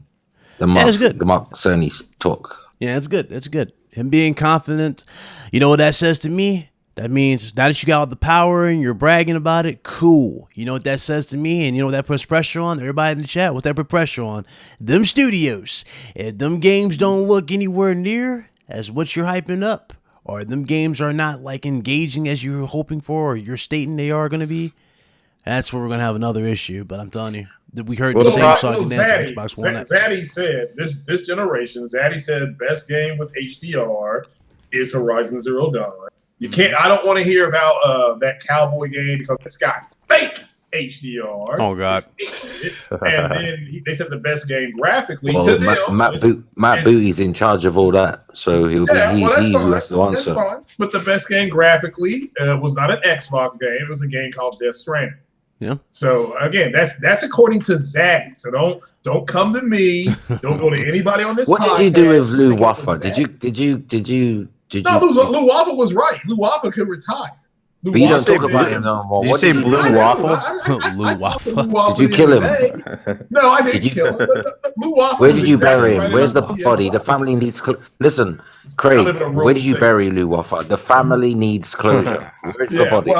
the Mark Cerny's talk. Yeah, it's good. It's good. Him being confident. You know what that says to me? That means now that you got all the power and you're bragging about it, cool. You know what that says to me? And you know what that puts pressure on? Everybody in the chat, what's that put pressure on? Them studios. If them games don't look anywhere near as what you're hyping up or them games are not like engaging as you were hoping for, or you're stating they are going to be, that's where we're going to have another issue. But I'm telling you, we heard the same song again for Xbox One X. Zaddy said this generation. Zaddy said best game with HDR is Horizon Zero Dawn. You can't. I don't want to hear about that cowboy game because it's got fake HDR. Oh God! And then they said the best game graphically Well, to them. Matt Booty's in charge of all that, so he who has to answer. That's fine. But the best game graphically was not an Xbox game. It was a game called Death Stranding. Yeah. So again, that's according to Zaddy. So don't come to me. Don't go to anybody on this. What did you do with Lou Waffle? Did you? No, Lou Waffle was right. Lou Waffle could retire. But you don't talk about him no more. Did you say Blue Waffle? Lou Waffle. Did you kill him? No, I didn't kill him. Lou Waffle. Where did you bury him? Where's the body? The family needs. Listen, Craig. Where did you bury Lou Waffle? The family needs closure. Where's the body?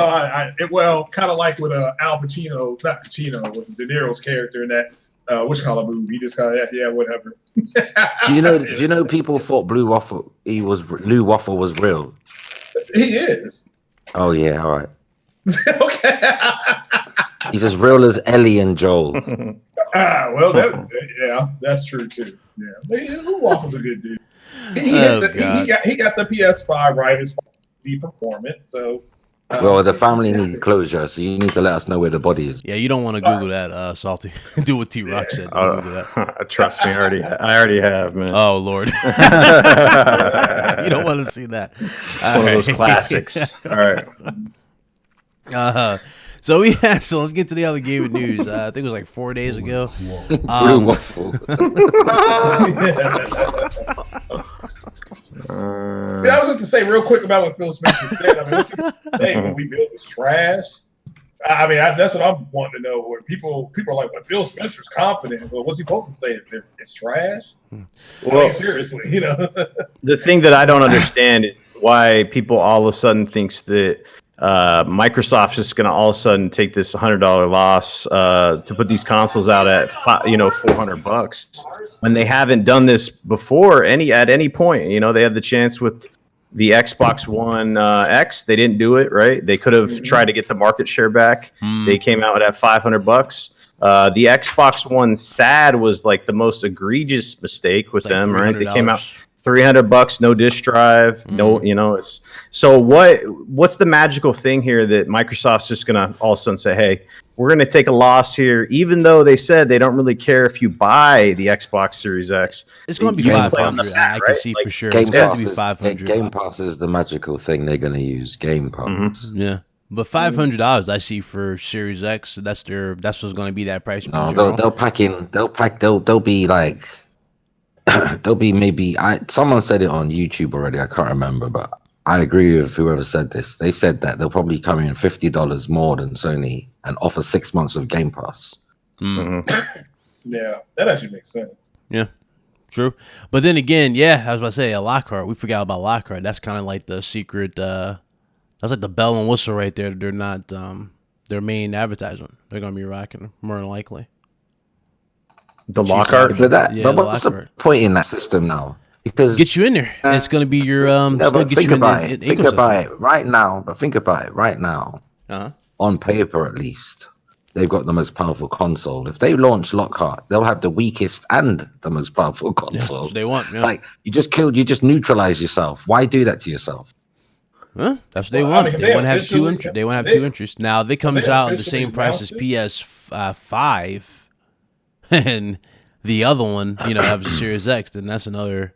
Well, kind of like with Al Pacino. Not Pacino. Was De Niro's character in that movie? He just kind of whatever. Do you know people thought Lou Waffle was real? He is. Oh yeah, all right. Okay. He's as real as Ellie and Joel. Well, that's true too. Yeah, Lou Waffle's a good dude. He got the PS5 right as far as the performance. So, well, the family needs closure, so you need to let us know where the body is. Yeah, you don't want to Google that, Salty. Do what T-Rock said. Google that. Trust me, I already have, man. Oh Lord, you don't want to see that. One of those classics. All right. So let's get to the other gaming news. I think it was like 4 days ago. Blue Waffle. I was going to say real quick about what Phil Spencer said. I mean, what's he saying when we built was trash? I mean, that's what I'm wanting to know. Where people are like, "Well, Phil Spencer's confident." Well, what's he supposed to say? It's trash. Well, I mean, seriously, The thing that I don't understand is why people all of a sudden thinks that Microsoft's just going to all of a sudden take this $100 loss to put these consoles out at $400 when they haven't done this before at any point. They had the chance with the Xbox One X. They didn't do it, right? They could have tried to get the market share back. They came out at $500. The Xbox One SAD was like the most egregious mistake with them, right? They came out $300, no disk drive, no, it's so what's the magical thing here that Microsoft's just gonna all of a sudden say, hey, we're gonna take a loss here, even though they said they don't really care if you buy the Xbox Series X. It's gonna be 500. I can see for sure. It's going to be 500. Game Pass is the magical thing they're gonna use. Game Pass. Yeah. But $500 I see for Series X. That's what's going to be that price. No, they'll be like. There'll be maybe someone said it on YouTube already. I can't remember, but I agree with whoever said this. They said that they'll probably come in $50 more than Sony and offer 6 months of Game Pass. Yeah, that actually makes sense. Yeah, true. But then again, I was about to say a Lockhart. We forgot about Lockhart. That's kind of like the secret. That's like the bell and whistle right there. They're not their main advertisement. They're going to be rocking more than likely. The Lockhart for that. But what's the point in that system now? Because get you in there. It's going to be your think about it right now. But think about it right now. On paper, at least, they've got the most powerful console. If they launch Lockhart, they'll have the weakest and the most powerful console. They want. Yeah. Like you just neutralize yourself. Why do that to yourself? Huh? That's what they want. They want to have two interests. They want to have two interests. Now, if it comes out at the same price as PS5. And the other one, has a Series X, then that's another,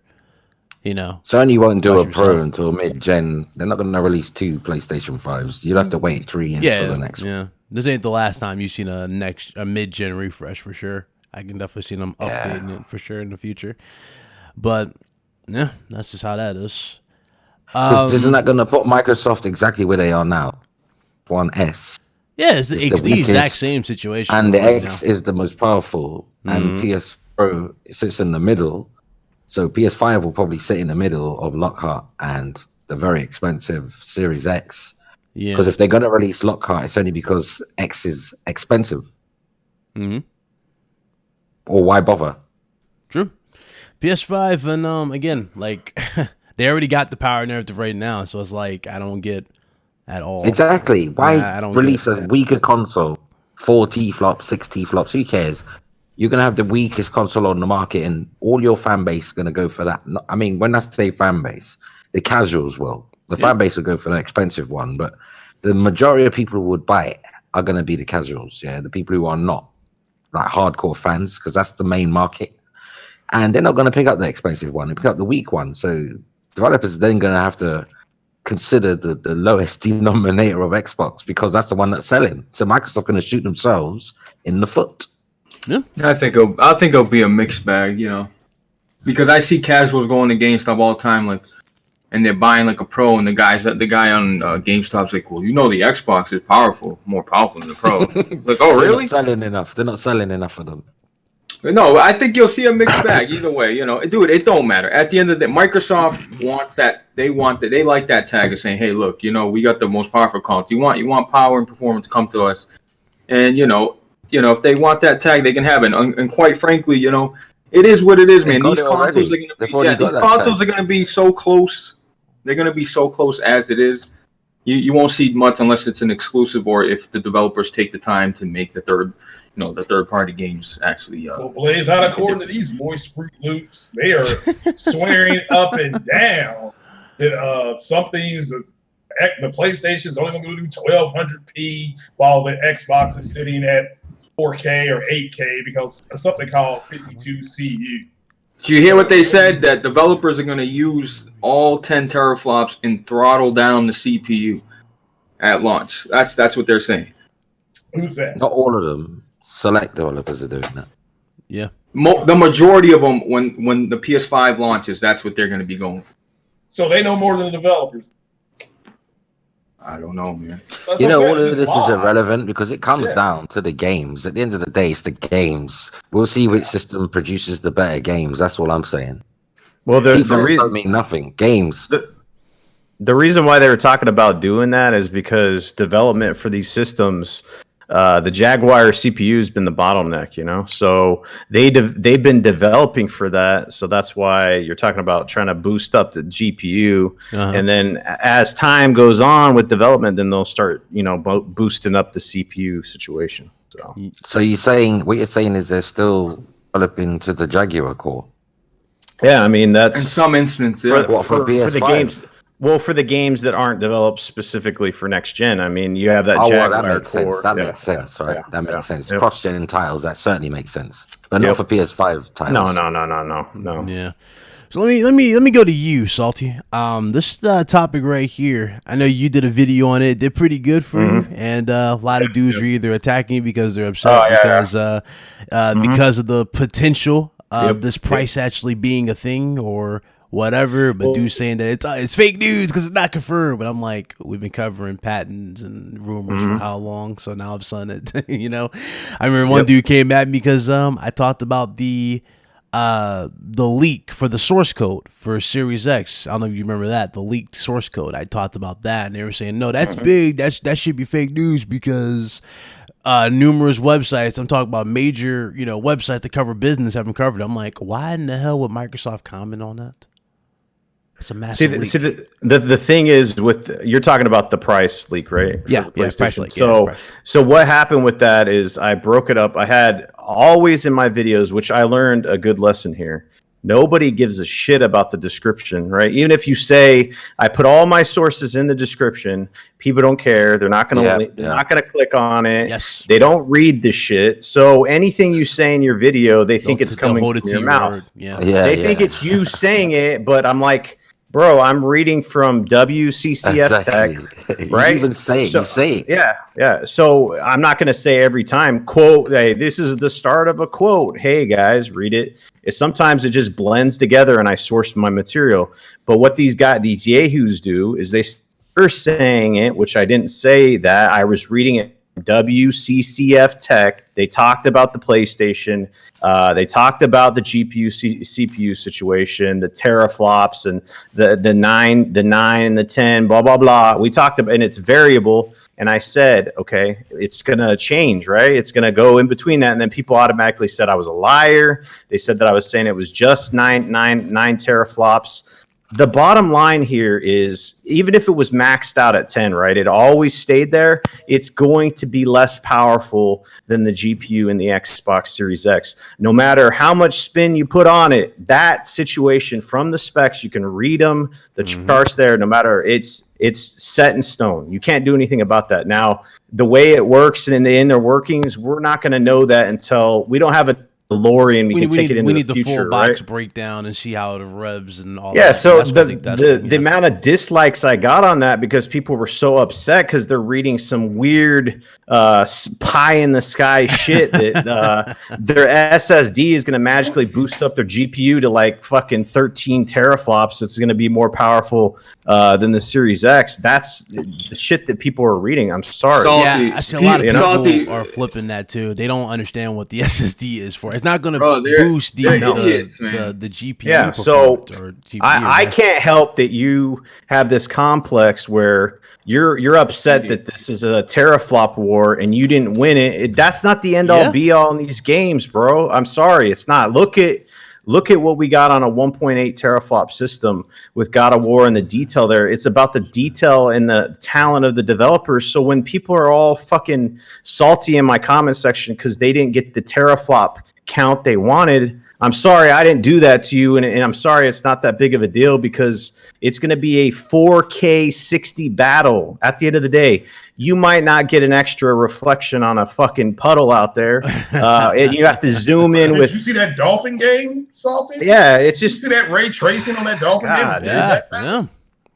Sony won't do a Pro until mid-gen. They're not going to release 2 PlayStation 5s. You'll have to wait 3 years for the next one. Yeah, this ain't the last time you've seen a mid-gen refresh for sure. I can definitely see them updating it for sure in the future. But, yeah, that's just how that is. Isn't that going to put Microsoft exactly where they are now? One S. Yeah, it's the exact same situation. And the X is the most powerful, and PS Pro sits in the middle. So PS5 will probably sit in the middle of Lockhart and the very expensive Series X. Yeah. Because if they're going to release Lockhart, it's only because X is expensive. Or why bother? True. PS5, and again, like they already got the power and everything right now. So it's like I don't get at all. Exactly. Why I don't release get a weaker console? 4 flops, 6 flops. Who cares? You're gonna have the weakest console on the market, and all your fan base is gonna go for that. I mean, when I say fan base, the casuals will. The fan base will go for the expensive one, but the majority of people who would buy it are gonna be the casuals. Yeah, the people who are not like hardcore fans, because that's the main market, and they're not gonna pick up the expensive one. They pick up the weak one. So developers are then gonna have to consider the lowest denominator of Xbox because that's the one that's selling. So Microsoft going to shoot themselves in the foot. Yeah, I think it'll be a mixed bag, because I see casuals going to GameStop all the time, like, and they're buying like a Pro, and the guy on GameStop's like, well, the Xbox is more powerful than the Pro. Like, oh, really? They're not selling enough of them. No, I think you'll see a mixed bag either way. Dude, it don't matter. At the end of the day, Microsoft wants that. They like that tag of saying, "Hey, look, we got the most powerful console. You want power and performance, come to us." And if they want that tag, they can have it. And quite frankly, it is what it is, man. These consoles are going to be so close. They're going to be so close as it is. You won't see much unless it's an exclusive or if the developers take the time to make the third-party games actually. Well, Blaze, out according to these moist Fruit Loops, they are swearing up and down that some things, the PlayStation's only going to do 1200p while the Xbox is sitting at 4K or 8K because of something called 52 CU. Do you hear what they said? That developers are going to use all 10 teraflops and throttle down the CPU at launch. That's what they're saying. Who's that? Not all of them. Select developers are doing that. Yeah. The majority of them, when the PS5 launches, that's what they're going to be going for. So they know more than the developers. I don't know, man. All of this is irrelevant because it comes down to the games. At the end of the day, it's the games. We'll see which system produces the better games. That's all I'm saying. Well, the reason don't mean nothing. Games. The reason why they were talking about doing that is because development for these systems, the Jaguar CPU has been the bottleneck, so they've been developing for that. So that's why you're talking about trying to boost up the GPU. And then as time goes on with development, then they'll start, boosting up the CPU situation. So what you're saying is they're still developing to the Jaguar core. Yeah, I mean, that's in some instances for the games. Well, for the games that aren't developed specifically for next gen, I mean, you have that Jaguar that makes core. sense. That makes sense, right? That makes sense. Yep. Cross-gen titles, that certainly makes sense, but not for PS5 titles. No. Yeah. So let me go to you, Salty. This topic right here, I know you did a video on it. It did pretty good for you, and a lot of dudes are either attacking you because they're upset because of the potential of this price actually being a thing or whatever, but dudes saying that it's fake news because it's not confirmed. But I'm like, we've been covering patents and rumors for how long? So now all of a sudden, I remember one dude came at me because I talked about the leak for the source code for Series X. I don't know if you remember that, the leaked source code. I talked about that, and they were saying, no, that's big. That should be fake news because numerous websites, I'm talking about major, websites that cover business haven't covered it. I'm like, why in the hell would Microsoft comment on that? It's a massive leak. See, the thing is you're talking about the price leak, right? Price leak. So what happened with that is I broke it up. I had always in my videos, which I learned a good lesson here. Nobody gives a shit about the description, right? Even if you say I put all my sources in the description, people don't care. They're not going to click on it. Yes. They don't read the shit. So anything you say in your video, they think it's coming from your mouth. They think it's you saying it, but I'm like, bro, I'm reading from WCCF Tech, right? You even say it. You say it. Yeah. So I'm not going to say every time, quote, hey, this is the start of a quote. Hey, guys, read it. Sometimes it just blends together and I source my material. But what these yahoos do is they're saying it, which I didn't say that. I was reading it. WCCF Tech. They talked about the PlayStation. They talked about the GPU CPU situation, the teraflops, and the 9 and the 10. Blah blah blah. We talked about, and it's variable. And I said, okay, it's gonna change, right? It's gonna go in between that. And then people automatically said I was a liar. They said that I was saying it was just 9 teraflops. the bottom line here is, even if it was maxed out at 10, right, it always stayed there. It's going to be less powerful than the GPU in the Xbox Series X. No matter how much spin you put on it, that situation from the specs, you can read them, the charts there, no matter, it's set in stone. You can't do anything about that. Now, the way it works and in the inner workings, we're not going to know that until we don't have a DeLorean. We can take it into the future, full box right? breakdown and see how it revs and all Yeah, that. so The amount of dislikes I got on that because people were so upset because they're reading some weird pie in the sky shit that their SSD is going to magically boost up their GPU to like fucking 13 teraflops. It's going to be more powerful than the Series X. That's the shit that people are reading. I'm sorry. Yeah, a lot of people are flipping that too. They don't understand what the SSD is for. It's not going to boost the GPU. Yeah, so GPU, I can't help that you have this complex where you're upset that this is a teraflop war and you didn't win it. That's not the end all be all in these games, bro. I'm sorry, it's not. Look at what we got on a 1.8 teraflop system with God of War and the detail there. It's about the detail and the talent of the developers. So when people are all fucking salty in my comment section because they didn't get the teraflop count they wanted, I'm sorry I didn't do that to you, and I'm sorry it's not that big of a deal because it's going to be a 4K 60 battle. At the end of the day, you might not get an extra reflection on a fucking puddle out there. You have to zoom in with. Did you see that dolphin game, Salty? Yeah, it's just. Did you see that ray tracing on that dolphin game?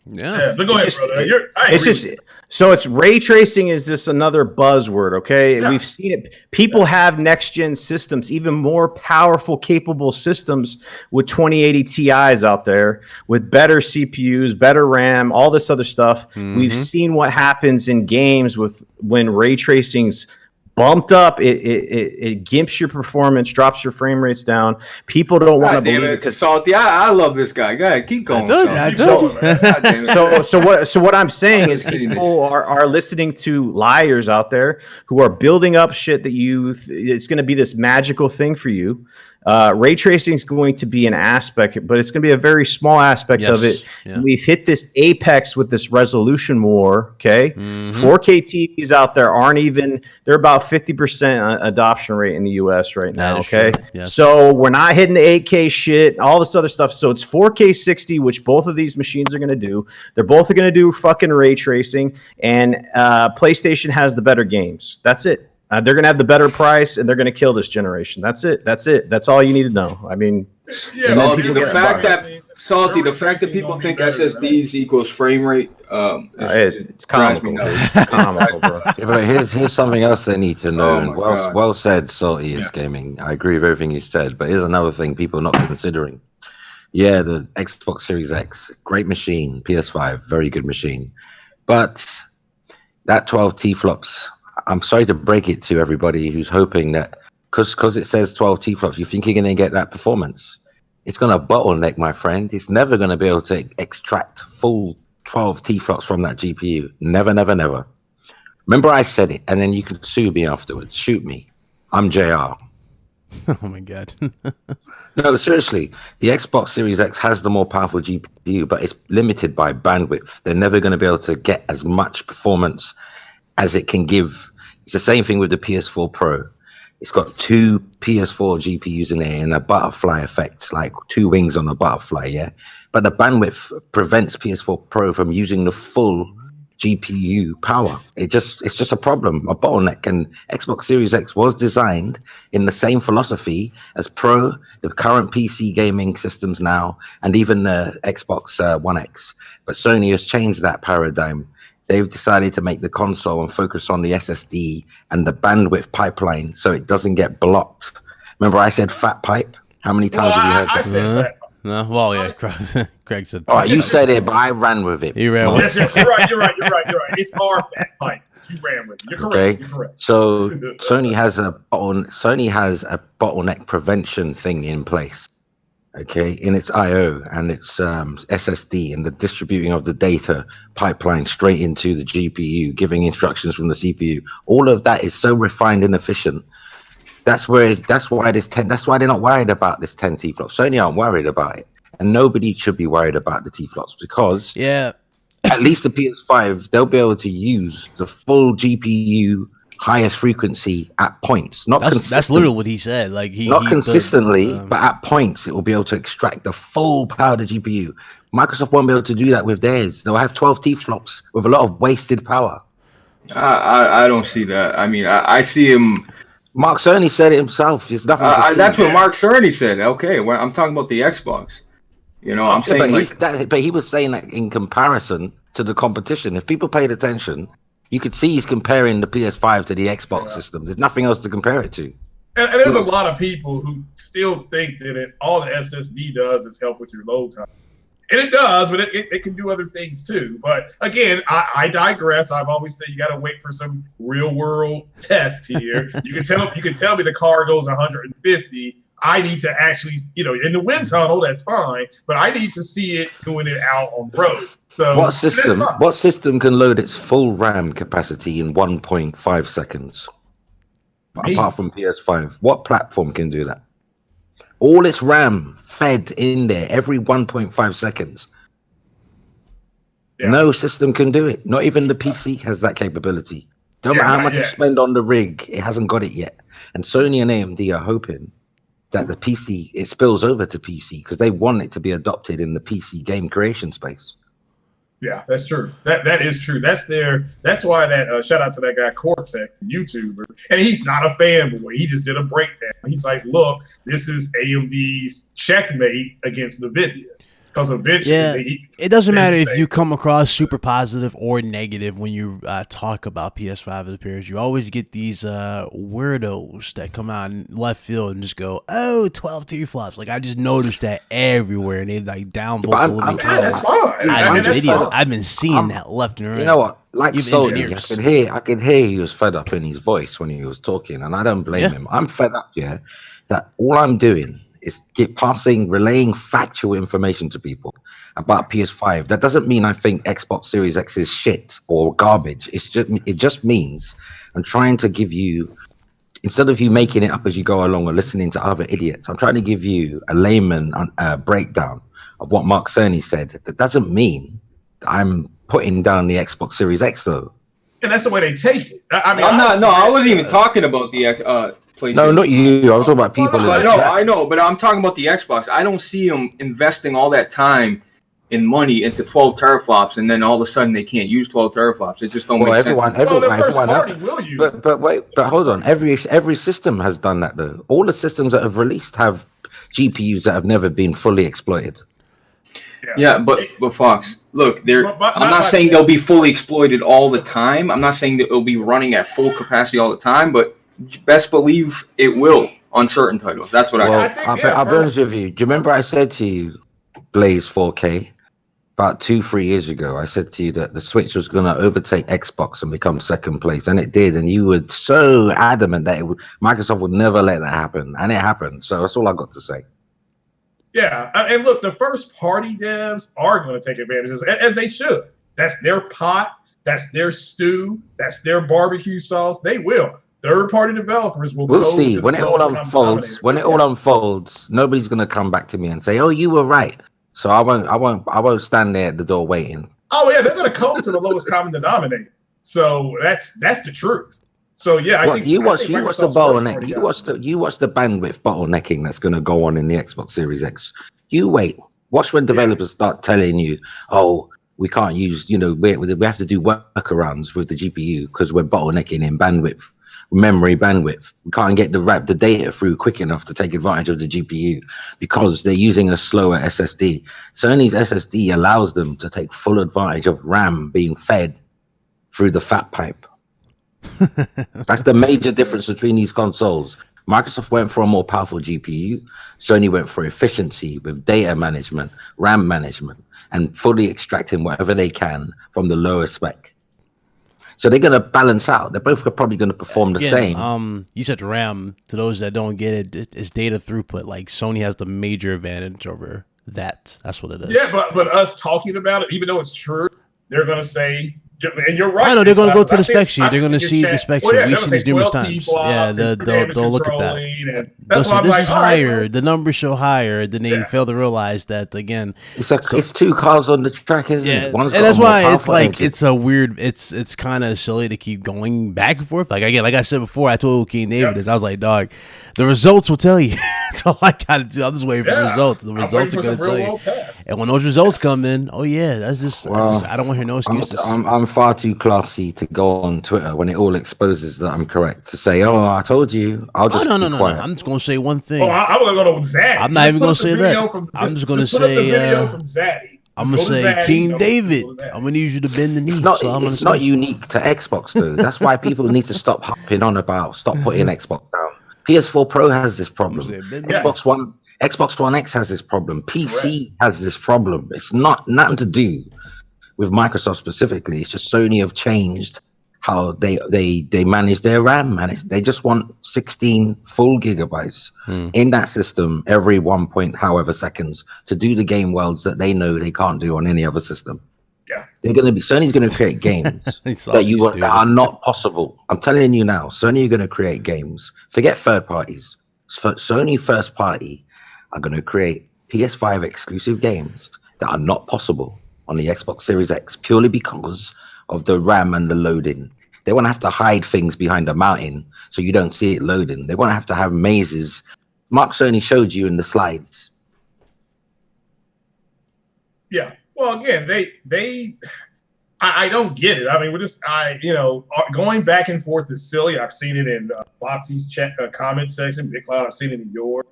Yeah, but go ahead, brother. So it's ray tracing is just another buzzword, okay? Yeah. We've seen it. People have next-gen systems, even more powerful, capable systems with 2080 Ti's out there, with better CPUs, better RAM, all this other stuff. We've seen what happens in games when ray tracing's bumped up, it gimps your performance, drops your frame rates down. People don't want to believe it because Salty. I love this guy. Go ahead, keep going. I told you. So what I'm saying is people are listening to liars out there who are building up shit that it's going to be this magical thing for you. Ray tracing is going to be an aspect, but it's going to be a very small aspect of it. Yeah. We've hit this apex with this resolution war. Okay, 4K TVs out there they're about 50% adoption rate in the US right now. Okay, yes. So we're not hitting the 8K shit, all this other stuff. So it's 4K 60, which both of these machines are going to do. They're both going to do fucking ray tracing, and PlayStation has the better games. That's it. They're going to have the better price, and they're going to kill this generation. That's it. That's all you need to know. I mean, the fact that people think SSDs equals frame rate, it's comical. It's comical, bro. Yeah, but here's something else they need to know. Well said, Salty is Gaming. I agree with everything you said, but here's another thing people are not considering. Yeah, the Xbox Series X, great machine. PS5, very good machine, but that 12 T-flops. I'm sorry to break it to everybody who's hoping that because it says 12 T-flops, you think you're going to get that performance. It's going to bottleneck, my friend. It's never going to be able to extract full 12 T-flops from that GPU. Never, never, never. Remember I said it, and then you can sue me afterwards. Shoot me. I'm JR. Oh, my God. No, seriously. The Xbox Series X has the more powerful GPU, but it's limited by bandwidth. They're never going to be able to get as much performance as it can give. It's the same thing with the PS4 Pro. It's got two PS4 GPUs in there and a butterfly effect, like two wings on a butterfly, yeah? But the bandwidth prevents PS4 Pro from using the full GPU power. It's just a problem, a bottleneck. And Xbox Series X was designed in the same philosophy as Pro, the current PC gaming systems now, and even the Xbox One X. But Sony has changed that paradigm. They've decided to make the console and focus on the SSD and the bandwidth pipeline so it doesn't get blocked. Remember I said fat pipe? How many times have you heard that? I said fat pipe. No, well, yeah, Craig said. All right, you said it, but I ran with it. You ran with it. Yes, you're right. It's our fat pipe. You ran with it. You're correct. Okay. You're correct. So Sony has a bottleneck prevention thing in place. Okay, in its I/O and its SSD and the distributing of the data pipeline straight into the GPU, giving instructions from the CPU. All of that is so refined and efficient. That's why they're not worried about this 10 T-flop. Sony aren't worried about it. and nobody should be worried about the T-flops because Yeah. at least the PS5 they'll be able to use the full GPU highest frequency at points, That's literally what he said. Like not consistently, but at points it will be able to extract the full power of the GPU. Microsoft won't be able to do that with theirs. They'll have 12 T-flops with a lot of wasted power. I don't see that. I mean, I see him. Mark Cerny said it himself. It's nothing to see. That's what Mark Cerny said. Okay, well, I'm talking about the Xbox. You know, I'm saying but he was saying that in comparison to the competition. If people paid attention, you could see he's comparing the PS5 to the Xbox system. There's nothing else to compare it to. And there's a lot of people who still think that all the SSD does is help with your load time. And it does, but it can do other things too. But again, I digress. I've always said you got to wait for some real world test here. You can tell me the car goes 150. I need to actually, in the wind tunnel, that's fine, but I need to see it doing it out on the road. So what system can load its full RAM capacity in 1.5 seconds? Apart from PS5, what platform can do that? All its RAM fed in there every 1.5 seconds. Yeah. No system can do it. Not even the PC has that capability. Don't matter how much you spend on the rig, it hasn't got it yet. And Sony and AMD are hoping that the PC, it spills over to PC because they want it to be adopted in the PC game creation space. Yeah, that's true. That is true. That's why that shout out to that guy Cortec, YouTuber, and he's not a fanboy. He just did a breakdown. He's like, look, this is AMD's checkmate against NVIDIA. Because eventually, it doesn't matter if you come across super positive or negative when you talk about PS5. It appears you always get these weirdos that come out in left field and just go, "Oh, 12 Teraflops." Like I just noticed that everywhere, and they like downvote. That's fine. I've been seeing that left and right. You know what? Like Sony, I could hear he was fed up in his voice when he was talking, and I don't blame him. I'm fed up. Yeah, that all I'm doing is relaying factual information to people about PS5. That doesn't mean I think Xbox Series X is shit or garbage. It just means I'm trying to give you, instead of you making it up as you go along or listening to other idiots, I'm trying to give you a layman breakdown of what Mark Cerny said. That doesn't mean that I'm putting down the Xbox Series X though. And that's the way they take it. I wasn't even talking about the no, not you. I was talking about people. I know, but I'm talking about the Xbox. I don't see them investing all that time and money into 12 teraflops, and then all of a sudden they can't use 12 teraflops. It just don't make sense. But hold on. Every system has done that though. All the systems that have released have GPUs that have never been fully exploited. Yeah, but Fox, look, I'm not saying they'll be fully exploited all the time. I'm not saying that it'll be running at full capacity all the time, but best believe it will on certain titles. That's what I'll be honest with you. Do you remember I said to you, Blaze 4K, about 2-3 years ago? I said to you that the Switch was going to overtake Xbox and become second place, and it did. And you were so adamant that Microsoft would never let that happen, and it happened. So that's all I got to say. Yeah, and look, the first party devs are going to take advantages, as they should. That's their pot. That's their stew. That's their barbecue sauce. They will. Third-party developers will. We'll see when it all unfolds. When it all unfolds, nobody's gonna come back to me and say, "Oh, you were right." So I won't stand there at the door waiting. Oh yeah, they're gonna come to the lowest common denominator. So that's the truth. So yeah, I think you watch the bottleneck. You watch the bandwidth bottlenecking that's gonna go on in the Xbox Series X. You wait. Watch when developers start telling you, "Oh, we can't use. We have to do workarounds with the GPU because we're bottlenecking in bandwidth." Memory bandwidth. We can't get the data through quick enough to take advantage of the GPU because they're using a slower SSD. Sony's SSD allows them to take full advantage of RAM being fed through the fat pipe. That's the major difference between these consoles. Microsoft went for a more powerful GPU. Sony went for efficiency with data management, RAM management, and fully extracting whatever they can from the lower spec. So they're going to balance out. They're both probably going to perform the same. You said RAM. To those that don't get it, it's data throughput. Like Sony has the major advantage over that. That's what it is. Yeah, but us talking about it, even though it's true, they're going to say And you're right. I know they're going to go to the spec sheet. I've They're going to seen see your the chat. spec Well, sheet. yeah, We've they'll seen say this numerous 12 times. T-flops Yeah, and damage they'll look at that. controlling, and that's Listen, why I'm this like, is all right, higher. well, The numbers show higher. Then they Yeah. fail to realize that again. It's two cars on the track, isn't Yeah, it? One's and got that's a more why it's powerful like engine. it's a weird. It's kind of silly to keep going back and forth. Like again, like I said before, I told King David this. I was like, dog, the results will tell you. That's all I gotta do. I'm just waiting for the results. The results are gonna tell you. Tests. And when those results come in, oh yeah, that's just. Well, I don't want to hear no excuses. I'm far too classy to go on Twitter when it all exposes that I'm correct to say, "Oh, I told you." I'll just no. quiet. I'm just gonna say one thing. Oh, I'm gonna go to Zaddy. I'm not even gonna say that. I'm just gonna put up the say. video from Zaddy. I'm gonna say King David. I'm gonna need you to bend the knee. It's not unique to Xbox though. That's why people need to stop hopping on about stop putting Xbox down. PS4 Pro has this problem. Xbox One X has this problem. PC has this problem. It's nothing to do with Microsoft specifically. It's just Sony have changed how they manage their RAM, and they just want 16 full gigabytes in that system every 1 point however seconds to do the game worlds that they know they can't do on any other system. Yeah, Sony's going to create games that are not possible. I'm telling you now, Sony are going to create games. Forget third parties. Sony first party are going to create PS5 exclusive games that are not possible on the Xbox Series X purely because of the RAM and the loading. They won't have to hide things behind a mountain so you don't see it loading. They won't have to have mazes. Mark Cerny showed you in the slides. Yeah. Well, again, I don't get it. I mean, going back and forth is silly. I've seen it in Foxy's comment section, Big Cloud. I've seen it in yours.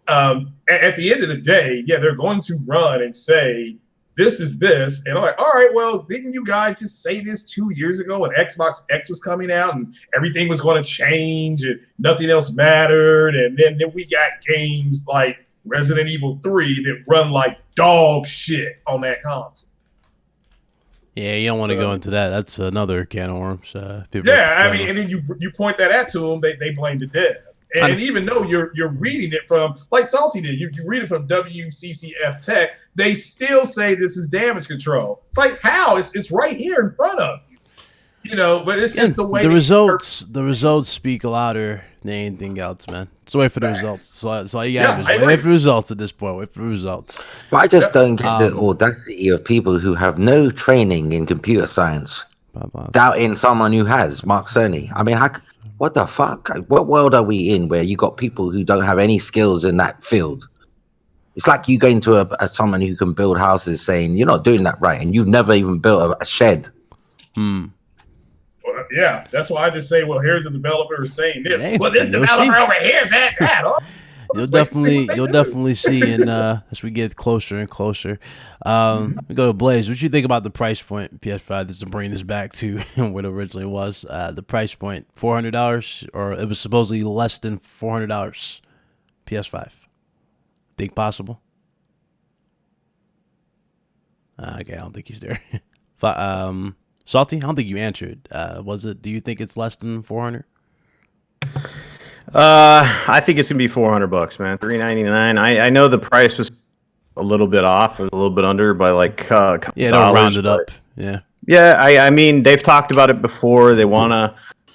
At the end of the day, yeah, they're going to run and say, this is this. And I'm like, all right, well, didn't you guys just say this 2 years ago when Xbox X was coming out and everything was going to change and nothing else mattered? And then we got games like Resident Evil 3 that run like dog shit on that console. Yeah, you don't want to go into that. That's another can of worms. And then you point that at to them, they blame the dev. And even though you're reading it from, like Salty did, you read it from WCCF Tech, they still say this is damage control. It's like, how? It's right here in front of you. But it's just the way the results speak louder than anything else, man. Just wait for the results. So you got to wait for the results at this point. Wait for the results. But I just don't get the audacity of people who have no training in computer science doubting someone who has, Mark Cerny. I mean, what the fuck? What world are we in where you got people who don't have any skills in that field? It's like you going to someone who can build houses saying you're not doing that right, and you've never even built a shed. Well, yeah, that's why I just say, well, here's the developer saying this. Hey, well, this developer over here is that. You'll definitely see as we get closer and closer. We go to Blaze. What you think about the price point PS5? Just to bring this back to what it originally was. The price point, $400, or it was supposedly less than $400. PS5. Think possible? Okay, I don't think he's there. Salty, I don't think you answered. Was it? Do you think it's less than 400? I think it's gonna be $400, man. $399. I know the price was a little bit off, or a little bit under by like they'll round it up. Yeah. I mean, they've talked about it before. They want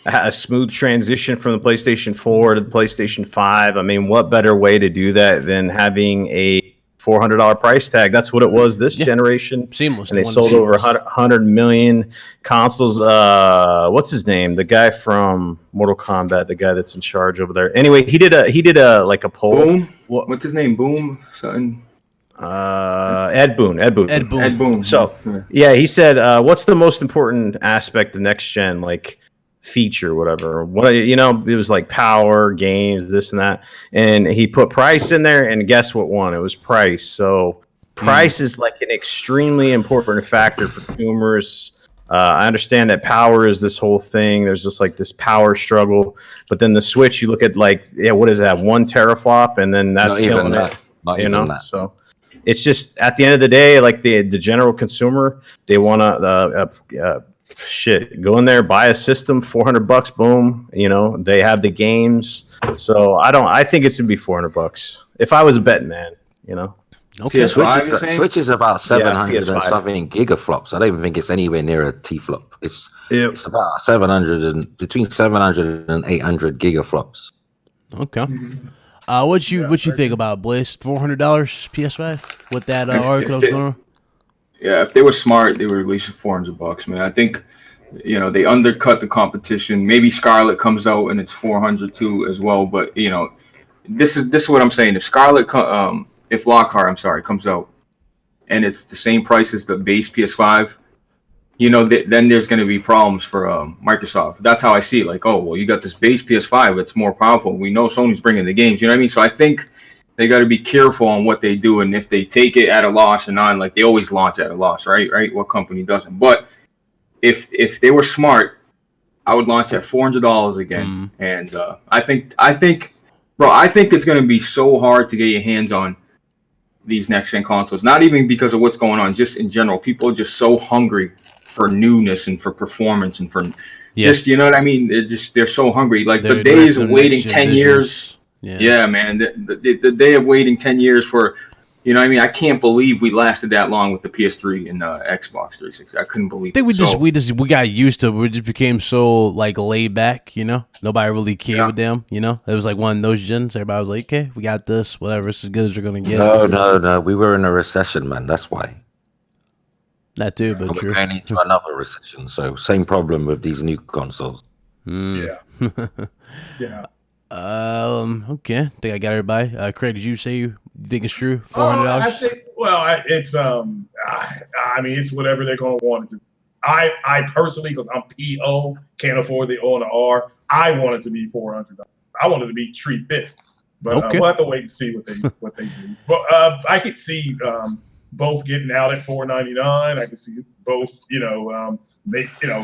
a smooth transition from the PlayStation 4 to the PlayStation 5. I mean, what better way to do that than having a $400 price tag? That's what it was this generation. Seamless. And they sold over 100 million consoles. What's his name? The guy from Mortal Kombat, the guy that's in charge over there. Anyway, he did a like a poll. Boom. What's his name? Boom. Something. Ed Boon. So yeah, he said, what's the most important aspect of next gen, like feature, whatever? It was like power, games, this and that. And he put price in there, and guess what won? It was price. So price is like an extremely important factor for consumers. I understand that power is this whole thing. There's just like this power struggle. But then the Switch, you look at what is that? 1 teraflop, and then that's killing it. That. So it's just at the end of the day, like the general consumer, they want to go in there, buy a system, $400, boom. They have the games. So I think it's gonna be $400 if I was a betting man. Okay. PS5, you're saying? Switch is about 700 and PS5. something gigaflops. I don't even think it's anywhere near a T-flop. It's about 700 and between 700 and 800 gigaflops. Okay. Mm-hmm. What you think about Bliss? $400 PS5 with that article that was going on? Yeah, if they were smart, they would release it $400, man. I think, they undercut the competition. Maybe Scarlet comes out and it's 400 too as well. But this is what I'm saying. If Lockhart, comes out and it's the same price as the base PS5, then there's going to be problems for Microsoft. That's how I see it. Like, oh, well, you got this base PS5 that's more powerful. We know Sony's bringing the games. You know what I mean? So I think they got to be careful on what they do, and if they take it at a loss and not, like they always launch at a loss, right? Right? What company doesn't? But if they were smart, I would launch at $400 again. And I think, bro, I think it's going to be so hard to get your hands on these next gen consoles. Not even because of what's going on, just in general. People are just so hungry for newness and for performance and for just, you know what I mean? They're so hungry. Like the days of waiting 10 years. Yeah, man. The day of waiting 10 years for, you know what I mean? I can't believe we lasted that long with the PS3 and Xbox 360. I couldn't believe it. I think we got used to it. We just became so like laid back, Nobody really cared with them, It was like one of those gens. Everybody was like, okay, we got this, whatever. It's as good as we're going to get. No. We were in a recession, man. That's why. That too, but we're going into another recession. So same problem with these new consoles. Yeah. Yeah. Okay. I think I got everybody. Craig, did you say you think it's true? $400? I think. Well, it's I mean, it's whatever they're going to want it to. I personally, because I'm PO, can't afford the O and the R. I want it to be $400. I want it to be $350. But we'll have to wait and see what they do. But I could see both getting out at $499. I could see both,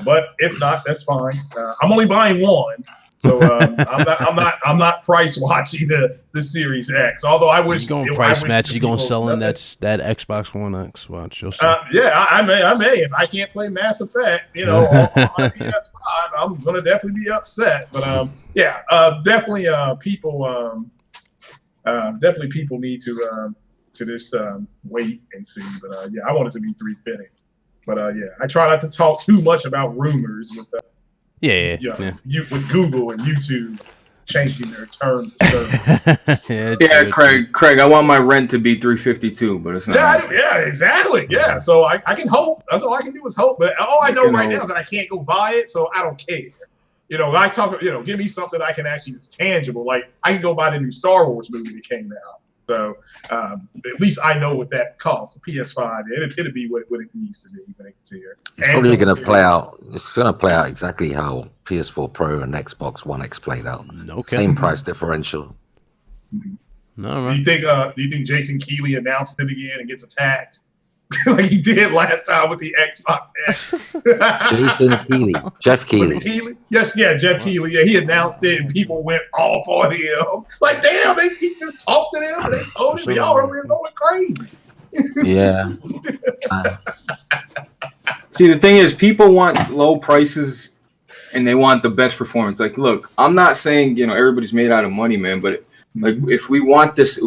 but if not, that's fine. I'm only buying one. So I'm not price watching the Series X. Although I wish you're going price match. You're going to sell in that Xbox One X watch. You'll see. Yeah, I may. If I can't play Mass Effect, on my PS5, I'm going to definitely be upset. But definitely people need to just wait and see. But I want it to be $350. But I try not to talk too much about rumors with with Google and YouTube changing their terms of service. Craig, I want my rent to be $352, but it's not. Yeah, exactly. Yeah, so I can hope. That's all I can do is hope. But all I know right now is that I can't go buy it, so I don't care. I talk. Give me something I can actually it's tangible. Like I can go buy the new Star Wars movie that came out. So at least I know what that costs. PS5, it'll be what it needs to be when it gets here. It's probably going to play out. It's going to play out exactly how PS4 Pro and Xbox One X played out. Okay. Same price differential. No, right. Do you think Jason Keighley announced it again and gets attacked like he did last time with the Xbox X? Jason Keighley, Jeff Keighley. Yes, Jeff Keighley. Yeah, he announced it and people went off on him. Like, damn, he just talked to them and they told him y'all are going crazy. Yeah. See, the thing is, people want low prices and they want the best performance. Like, look, I'm not saying everybody's made out of money, man, but like if we want this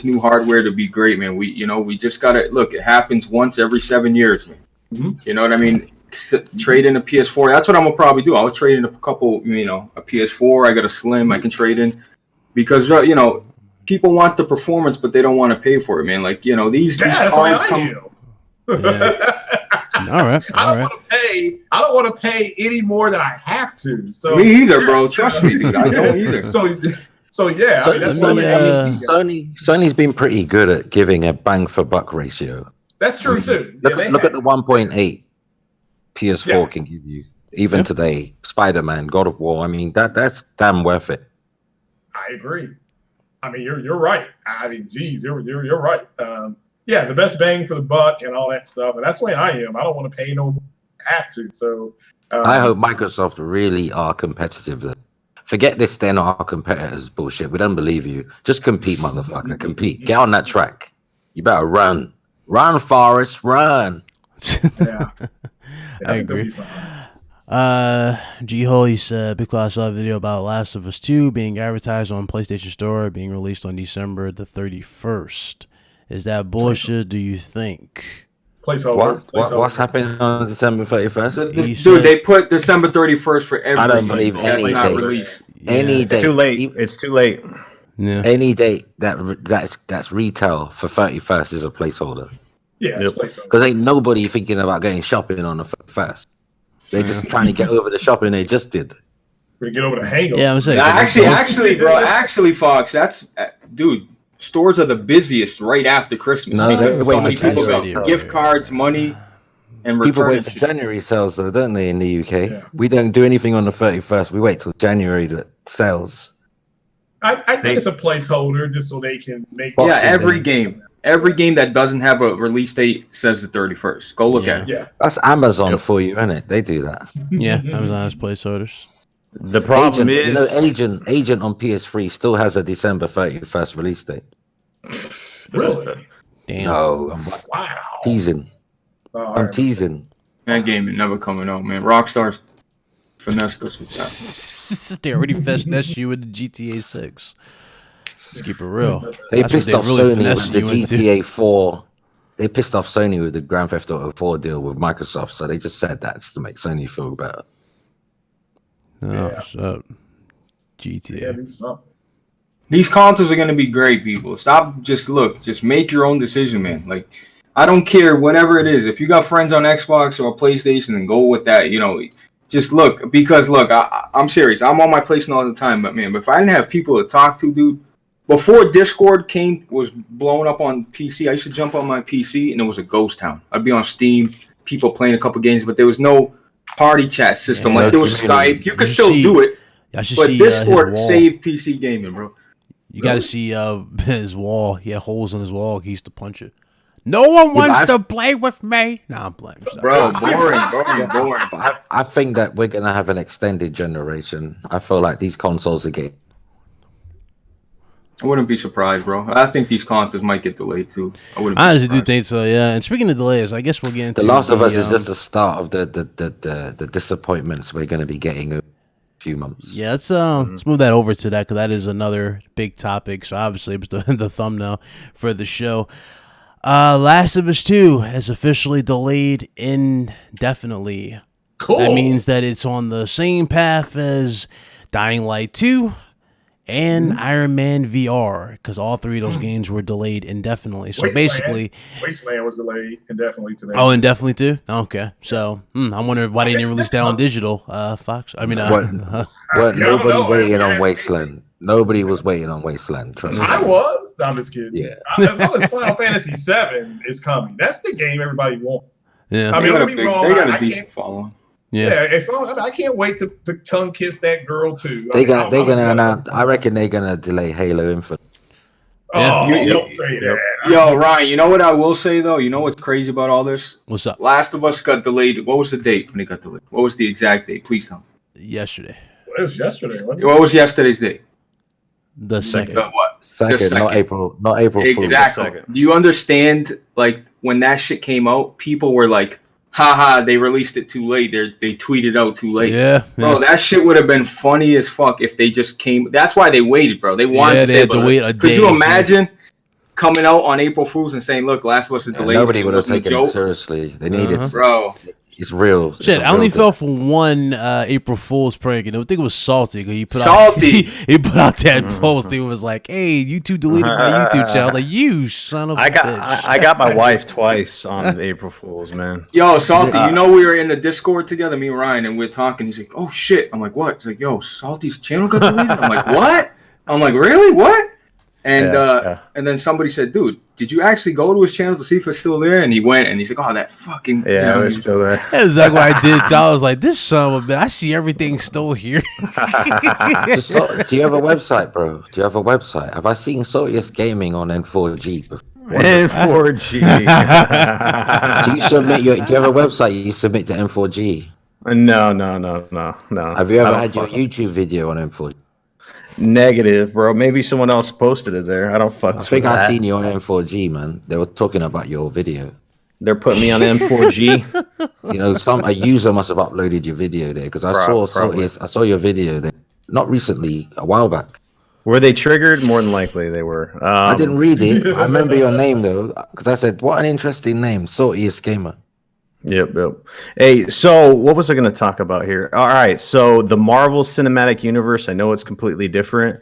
new hardware to be great, man, we just gotta look. It happens once every 7 years, man. Mm-hmm. You know what I mean? Trade in a PS4. That's what I'm gonna probably do. I'll trade in a couple. A PS4. I got a Slim. I can trade in because people want the performance, but they don't want to pay for it, man. Like these cards come. All right. I don't want to pay any more than I have to. So me either, bro. Trust me, dude. I don't either. So yeah, that's what Sony's been pretty good at giving a bang for buck ratio. That's true too. Look at the 1.8 PS4 can give you even today. Spider-Man, God of War. I mean that's damn worth it. I agree. I mean you're right. I mean, geez, you're right. The best bang for the buck and all that stuff, and that's the way I am. I don't want to pay no more. Have to. So I hope Microsoft really are competitive. Forget this, they're not our competitors bullshit. We don't believe you. Just compete, motherfucker. Compete. Get on that track. You better run. Run, Forrest, run. I agree. G-Ho, he said, Big Class saw a video about Last of Us 2 being advertised on PlayStation Store, being released on December the 31st. Is that bullshit? Do you think? Placeholder. What's happening on December 31st? Said- they put December 31st for every I don't game believe that's any not date. released. Any It's date. too late. It's too late. Yeah. Any date that's retail for 31st is a placeholder. Yeah, it's placeholder. Because ain't nobody thinking about going shopping on the 1st. They're just trying to get over the shopping they just did. We get over the hangover. Yeah, I'm saying. Actually, Fox, that's dude. Stores are the busiest right after Christmas. No, because they so wait many for people January. got gift cards, money, and People return wait for January sales though, don't they? In the UK, Yeah. we don't do anything on the 31st. We wait till January to sales. I think it's a placeholder just so they can make. Yeah, every game that doesn't have a release date says the 31st. Go look at it. Yeah. That's Amazon for you, isn't it? They do that. Yeah, Amazon has placeholders. The problem is, Agent on PS3 still has a December 31st release date. Really? Damn. No, I'm Wow. teasing. All I'm right. teasing. That game is never coming out, man. Rockstar's finessed us with that. They already finessed you with the GTA 6. Let's keep it real. They That's what pissed they off really Sony finessed with the you into. GTA 4. They pissed off Sony with the Grand Theft Auto 4 deal with Microsoft, so they just said that just to make Sony feel better. Oh, what's up? Yeah, GTA. do something. These consoles are gonna be great, people. Stop, just make your own decision, man. Like, I don't care whatever it is. If you got friends on Xbox or PlayStation, then go with that. You know, just look, because look, I'm serious. I'm on my PlayStation all the time, but man, if I didn't have people to talk to, dude, before Discord was blowing up on PC, I used to jump on my PC and it was a ghost town. I'd be on Steam, people playing a couple games, but there was no party chat system. Yeah, like there was community. Skype. You could You still see- do it, I should but see Discord his wall. saved PC gaming, bro. You got to see his wall. He had holes in his wall. He used to punch it. No one wants but to play with me. Nah, I'm playing. Bro, boring. But I think that we're going to have an extended generation. I feel like these consoles are getting... I wouldn't be surprised, bro. I think these consoles might get delayed too. I wouldn't. I honestly do surprised. think so, yeah. And speaking of delays, I guess we'll get into The Last of Us is just the start of the disappointments we're going to be getting in a few months. Yeah, let's move that over to that, because that is another big topic. So obviously it was the thumbnail for the show. Last of Us 2 has officially delayed indefinitely. Cool. That means that it's on the same path as Dying Light 2 and Iron Man VR, because all three of those games were delayed indefinitely. So basically, Wasteland was delayed indefinitely today. oh, indefinitely too. Okay, so I wonder why they didn't release that on digital. Fox. I mean, Weren't nobody waiting on Wasteland. Nobody was waiting on Wasteland. Trust me. I was. No, I'm just kidding. Yeah. As long as Final Fantasy VII is coming, that's the game everybody wants. yeah, I They mean, got a don't get me wrong. they got I a decent can't. following. yeah. Yeah, it's all, I can't wait to tongue kiss that girl too. They're gonna announce. I reckon they're gonna delay Halo Infinite. Oh, Yeah. don't say that. Yo, Ryan, you know what I will say though? You know what's crazy about all this? What's up? Last of Us got delayed. What was the date when it got delayed? What was the exact date? Please tell me. Yesterday, It was yesterday. Wasn't it? What was yesterday's date? the second. The what? Second, not second. April. Not April Fool's. Exactly. Second. Do you understand? Like when that shit came out, people were like, "Haha, they released it too late. They tweeted out too late." Yeah, Bro, that shit would have been funny as fuck if they just came. That's why they waited, bro. They wanted to they say, had to but wait a could day. you imagine coming out on April Fool's and saying, "Look, Last of Us is delayed"? Nobody It would have wasn't a taken it joke? seriously. They need it. Bro. It's real. It's Shit, a I only real fell thing. for one April Fool's prank, and I think it was Salty, because he put Salty. out he put out that post. He was like, "Hey, you two deleted my YouTube channel." I was like, you son of a bitch. I got my wife twice on April Fools, man. Yo, Salty, you know we were in the Discord together, me and Ryan, and we're talking. He's like, "Oh shit!" I'm like, "What?" He's like, "Yo, Salty's channel got deleted." I'm like, "What?" I'm like, "Really? What?" And Yeah. and then somebody said, "Dude, did you actually go to his channel to see if it's still there?" And he went, and he's like, "Oh, that fucking Yeah, you know, it was still there. That's exactly what I did. So I was like, this son of a bitch. I see everything still here. Just do you have a website, bro? Do you have a website? Have I seen Sotius Gaming on N4G before? And 4G. Do you submit do you have a website you submit to N4G? No. Have you ever I don't had your fuck- YouTube video on N4G? Negative, bro. Maybe someone else posted it there. I don't fuck I with think I that. seen you on N4G, man. They were talking about your video. They're putting me on M4G. You know, a user must have uploaded your video there because I saw Probably. I saw your video there. Not recently, a while back. Were they triggered? More than likely they were. I didn't read it. I remember your name though, because I said, "What an interesting name, Saltiest Gamer." Yep. Hey, so what was I going to talk about here? All right, so the Marvel Cinematic Universe, I know it's completely different.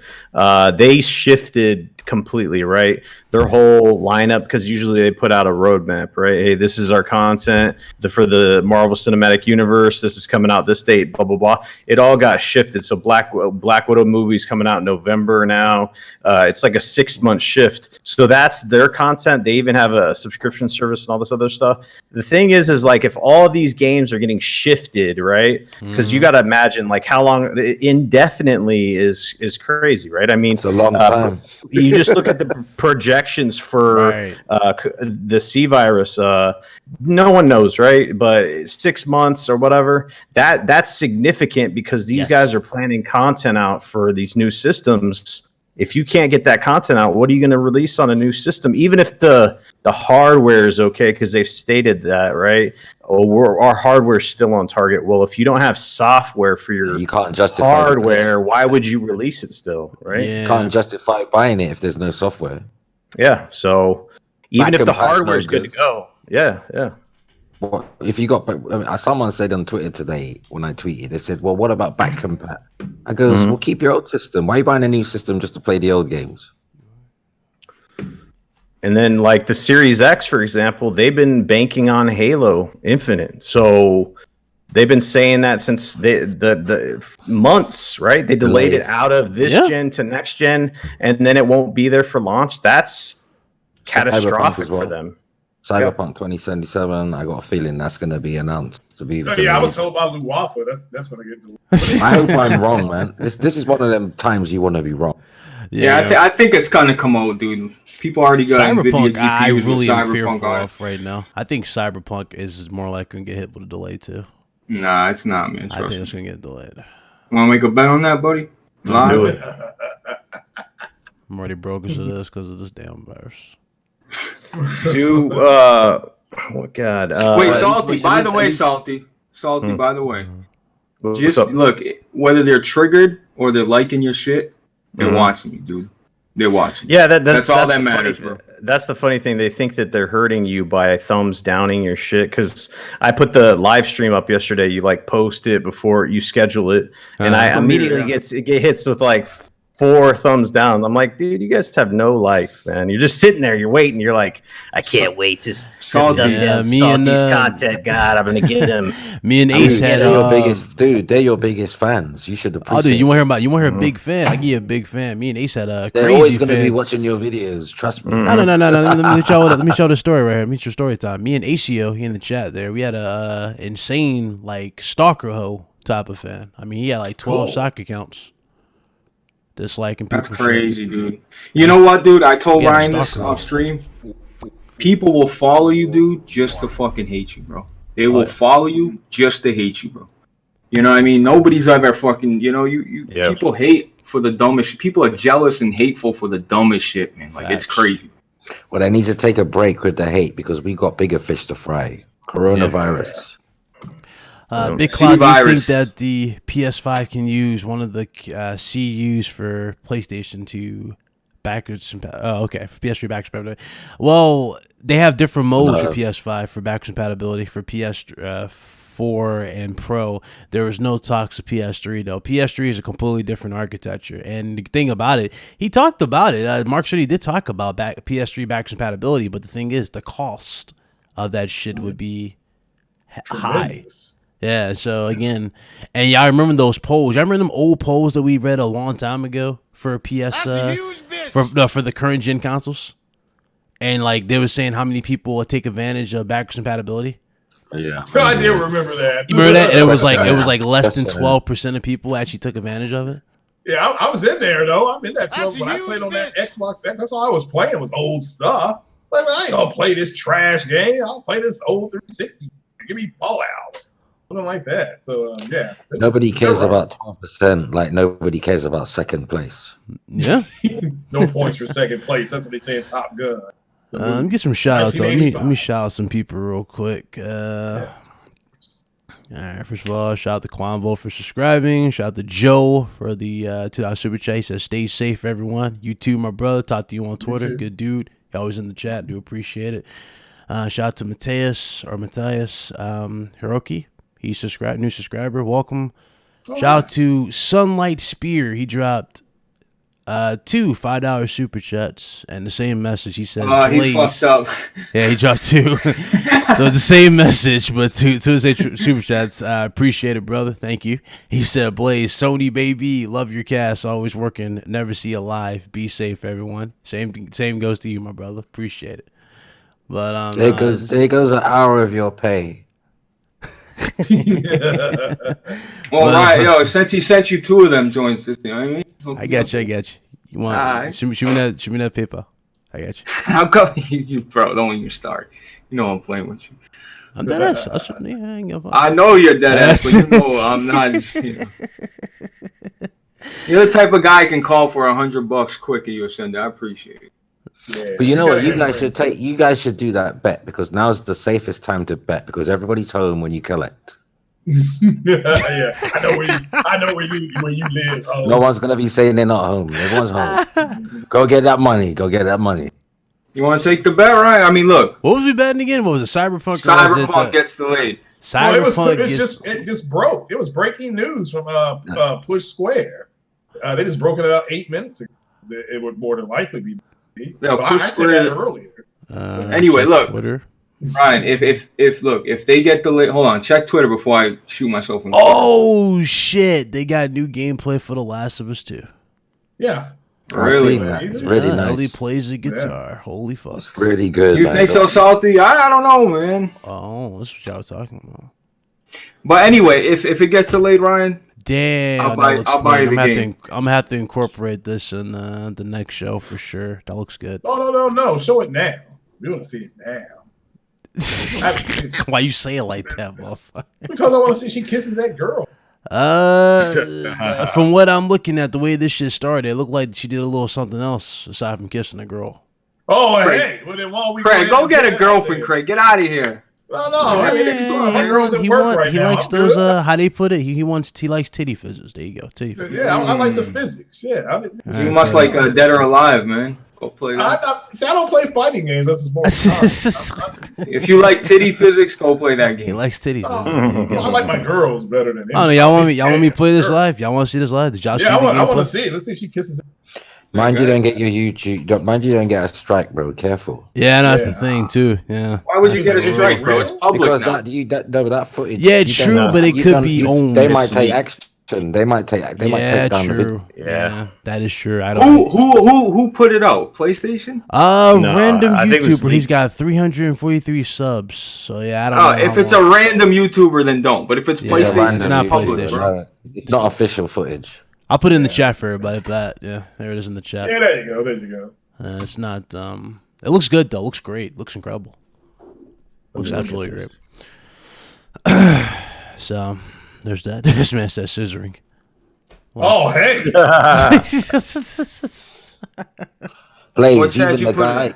They shifted completely, right? Their whole lineup, because usually they put out a roadmap, right? Hey, this is our content for the Marvel Cinematic Universe. This is coming out this date, blah, blah, blah. It all got shifted. So Black Widow movie's coming out in November now. It's like a 6-month shift. So that's their content. They even have a subscription service and all this other stuff. The thing is like if all of these games are getting shifted, right? Because you got to imagine like how long indefinitely is crazy, right? I mean, It's a long time. You just look at the projections for the C virus. No one knows, right? But 6 months or whatever, that's significant because these guys are planning content out for these new systems. If you can't get that content out, what are you going to release on a new system? Even if the hardware is okay, because they've stated that, right? Our hardware is still on target. Well, if you don't have software for your You can't justify hardware, why would you release it still, right? You can't justify buying it if there's no software. Yeah. So even Back if the and patch hardware is no good to go, yeah. Well, if you got, someone said on Twitter today when I tweeted, they said, "Well, what about back compat?" I goes, "Well, keep your old system. Why are you buying a new system just to play the old games?" And then, like the Series X, for example, they've been banking on Halo Infinite. So they've been saying that since the months, right? They delayed it out of this gen to next gen, and then it won't be there for launch. That's catastrophic for them. Cyberpunk 2077. I got a feeling that's going to be announced to be. I was told by Lou Waffle that's going to get delayed. I hope I'm wrong, man. This is one of them times you want to be wrong. Yeah, I think it's gonna come out, dude. People already got Cyberpunk. NVIDIA GPUs I really am Cyberpunk fearful of right now. I think Cyberpunk is more likely to get hit with a delay too. Nah, it's not, man. I think it's gonna get delayed. Want to make a bet on that, buddy? Do it. I'm already broken to this because of this damn virus. Oh God. Wait, Salty. By the way, Salty. By the way. Just look, whether they're triggered or they're liking your shit, they're watching you, dude. They're watching. Yeah, that's all that matters, bro. That's the funny thing. They think that they're hurting you by thumbs downing your shit. Because I put the live stream up yesterday. You like post it before you schedule it, and I immediately get hits with like 4 thumbs down. I'm like, dude, you guys have no life, man. You're just sitting there, you're waiting. You're like, I can't wait to thumb down Salty's content. God, I'm gonna get him. Me and Ace had your biggest dude. They're your biggest fans. You should appreciate. Oh, dude, you want to hear a big fan? I give you a big fan. Me and Ace had a They're crazy always going to fan. be watching your videos. Trust me. No. Let me show the story right here. Let me show story time. Me and ACO in the chat there. We had a insane like stalker hoe type of fan. I mean, he had like 12 soccer accounts. Disliking people. That's crazy, dude. You know what, dude? I told Ryan this off stream. People will follow you, dude, just to fucking hate you, bro. They will follow you just to hate you, bro. You know what I mean? Nobody's ever fucking, people hate for the dumbest shit. People are jealous and hateful for the dumbest shit, man. Like, it's crazy. Well, I need to take a break with the hate because we got bigger fish to fry. Coronavirus. Big Cloud, do you think that the PS5 can use one of the CUs for PlayStation to backwards? For PS3 backwards compatibility. Well, they have different modes for PS5 for backwards compatibility. For PS4 and Pro, there was no talks of PS3 though. PS3 is a completely different architecture, and the thing about it, he talked about it. Mark said he did talk about PS3 backwards compatibility, but the thing is, the cost of that shit would be high. Yeah, so again, and y'all remember those polls? Y'all remember them old polls that we read a long time ago for PS for the current gen consoles? And like they were saying how many people would take advantage of backwards compatibility? Yeah. I did remember that. You remember that? And it was like less than 12% of people actually took advantage of it. Yeah, I was in there though. I'm in that 12 when I played on that Xbox X. That's all I was playing was old stuff. Like, man, I ain't gonna play this trash game. I'll play this old 360. Give me Fallout. Something like that. So yeah. Nobody cares about 12%. Like nobody cares about second place. Yeah. No points for second place. That's what they say in Top Gun. Let me get some shout outs. Let me shout out some people real quick. All right, first of all, shout out to Quanvo for subscribing. Shout out to Joe for the $2 super chat. He says, stay safe, everyone. You too, my brother. Talk to you on Twitter. Good dude. He always in the chat. Do appreciate it. Shout out to Matthias Hiroki. He's subscribed, new subscriber. Welcome. Shout out to Sunlight Spear. He dropped 2 $5 super chats and the same message. He says, he fucked up. Yeah, he dropped 2. So it's the same message, but two super chats. I appreciate it, brother. Thank you. He said, Blaze, Sony baby, love your cast. Always working. Never see you live. Be safe, everyone. Same goes to you, my brother. Appreciate it. But there goes an hour of your pay. Well, right, yo, since he sent you 2 of them joints, you know what I mean? I got you. You want? Right. Show me that paper. I got you. How come you bro? Don't even start. You know I'm playing with you. I'm dead ass. I know you're dead ass, but you know I'm not. You know. You're the type of guy can call for $100 quick and you'll send it. I appreciate it. Yeah, but you know what? You guys should do that bet because now's the safest time to bet because everybody's home when you collect. Yeah, I know where you live. No one's gonna be saying they're not home. Everyone's home. Go get that money. You want to take the bet, right? I mean, look. What was we betting again? What was it? Cyberpunk? Cyberpunk gets delayed. It just broke. It was breaking news from Push Square. They just broke it about 8 minutes ago. It would more than likely be. Yeah, I said that earlier. Anyway, look, Twitter. Ryan. If they get delayed, hold on. Check Twitter before I shoot myself in the Oh shit! They got new gameplay for The Last of Us 2. Yeah. Really? It's really nice. Ellie plays the guitar. Yeah. Holy fuck! It's pretty good. You think so, Salty? I don't know, man. Oh, that's what y'all were talking about. But anyway, if it gets delayed, Ryan. Damn, I'll buy the game. I'm gonna have to incorporate this in the next show for sure. That looks good. No. Show it now. We want to see it now. Why you say it like that, motherfucker? Because I want to see she kisses that girl. From what I'm looking at, the way this shit started, it looked like she did a little something else aside from kissing a girl. Oh, Craig. hey. Well, then why we Craig, go get a girlfriend, Craig. Get out of here. No. I mean, my girl's at work right now. He likes those. How they put it? He likes titty physics. There you go, titty physics. Yeah, I like the physics. Yeah, You must like Dead or Alive, man. Go play that. I don't play fighting games. That's more. If you like titty physics, go play that game. He likes titties. I like my girls better than. Oh no, y'all want me to play this live? Y'all want to see this live? Did y'all see the gameplay? I want to see it. Let's see if she kisses. Mind you don't get your YouTube. Mind you don't get a strike, bro. Careful. Yeah, that's the thing too. Yeah. Why would you get a strike, bro? It's public because now. that footage. Yeah, it's true, but it could be owned. They might take action. They might take down the video. Yeah, that is true. I don't. Who put it out? PlayStation? Random YouTuber. He's got 343 subs. So yeah, I don't know. If it's a random YouTuber, then don't. But if it's PlayStation, it's not PlayStation. It's not official footage. I'll put it in the chat for everybody. Yeah, there it is in the chat. Yeah, there you go. It's not. It looks good though. It looks great. It looks incredible. Looks absolutely great. So there's that. This man says scissoring. Well, oh hey. Blaze, even the guy.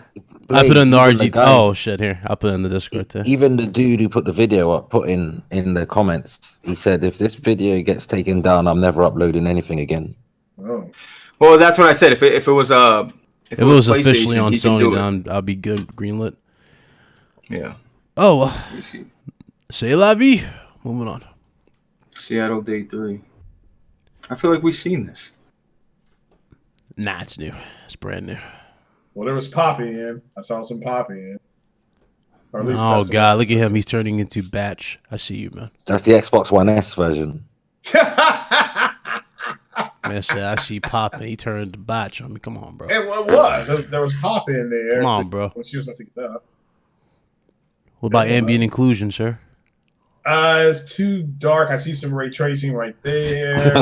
I put in the RG. Oh shit! Here, I'll put it in the Discord too. Even the dude who put the video up, put in the comments. He said, "If this video gets taken down, I'm never uploading anything again." Oh. Well, that's what I said. If it was if it was officially on Sony, then I'll be good greenlit. Yeah. Oh, c'est la vie. Moving on. Seattle Day 3. I feel like we've seen this. Nah, it's new. It's brand new. Well, there was Poppy in. I saw some Poppy in. Oh God, look at him. He's turning into Batch. I see you, man. That's the Xbox One S version. Man said, I see Pop and he turned to Batch on me. Come on, bro. It was. There was Pop in there. Come on, bro. When she was nothing up. What about ambient inclusion, sir? It's too dark. I see some ray tracing right there.